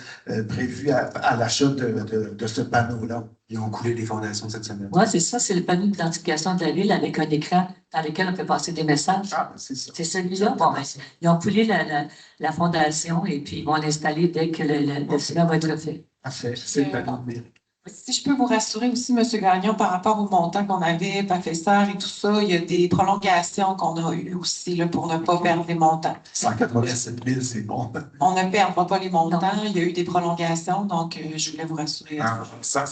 prévus à l'achat de ce panneau-là. Ils ont coulé les fondations cette semaine. Oui, c'est ça, c'est le panneau d'identification de la ville avec un écran dans lequel on peut passer des messages. Ah, c'est ça. C'est celui-là. Bon, ben, ils ont coulé la fondation et puis ils vont l'installer dès que le cela va être fait. Parfait, c'est le panneau numérique. Si je peux vous rassurer aussi, M. Gagnon, par rapport au montant qu'on avait, PAFSR et tout ça, il y a des prolongations qu'on a eues aussi là, pour ne pas perdre les montants. 187 000, c'est bon. On ne perdra pas les montants. Il y a eu des prolongations, donc je voulais vous rassurer. Ça,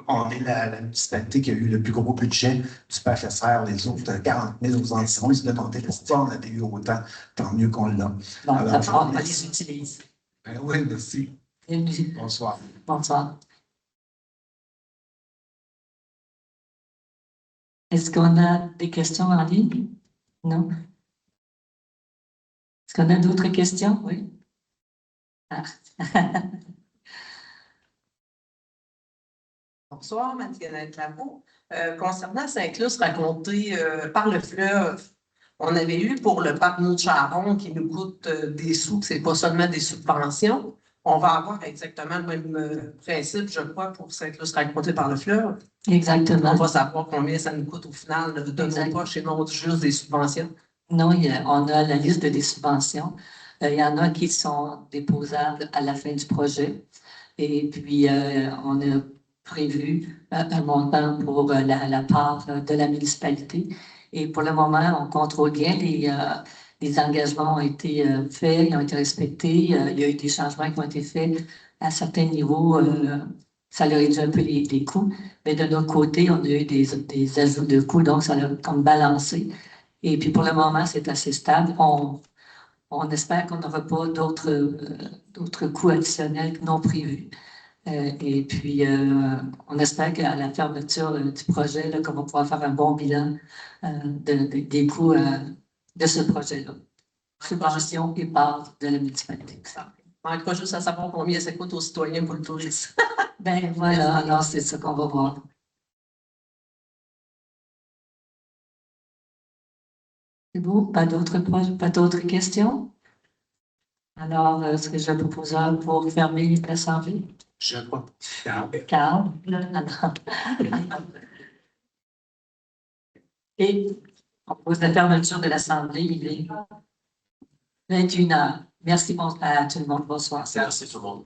on est la municipalité qui a eu le plus gros budget du PAFSR. Les autres, 40 000 aux environs, ils se demandaient pourquoi on avait eu autant. Tant mieux qu'on l'a. Bon, Alors, on les utilise. Oui, merci. Bonsoir. Bonsoir. Est-ce qu'on a des questions en ligne? Non? Est-ce qu'on a d'autres questions? Oui. Ah. Bonsoir, Marie-Hélène Claveau. Concernant Saint-Luce raconté par le fleuve, on avait eu pour le parc Mont-Charon qui nous coûte des sous, que ce n'est pas seulement des subventions. On va avoir exactement le même principe, je crois, pour Saint-Luce raconté par le fleuve. Exactement. On va savoir combien ça nous coûte au final de nos poches et non juste des subventions. Non, on a la liste des subventions. Il y en a qui sont déposables à la fin du projet. Et puis, on a prévu un montant pour la part de la municipalité. Et pour le moment, on contrôle bien les engagements ont été faits, ils ont été respectés. Il y a eu des changements qui ont été faits à certains niveaux. Ça leur réduit un peu les coûts. Mais de notre côté, on a eu des ajouts de coûts, donc ça a comme balancé. Et puis pour le moment, c'est assez stable. On espère qu'on n'aura pas d'autres coûts additionnels non prévus. Et puis, on espère qu'à la fermeture du projet, qu'on va pouvoir faire un bon bilan des coûts de ce projet-là. Subvention et part de la municipalité. On manquera juste à savoir combien ça coûte aux citoyens pour le tourisme. Ben voilà, alors c'est ça qu'on va voir. C'est beau, pas d'autres questions? Alors, est-ce que je propose pour fermer l'Assemblée? Je crois. Carl. Et on propose la fermeture de l'Assemblée. Il est 21h. Merci à tout le monde. Bonsoir. Merci tout le monde.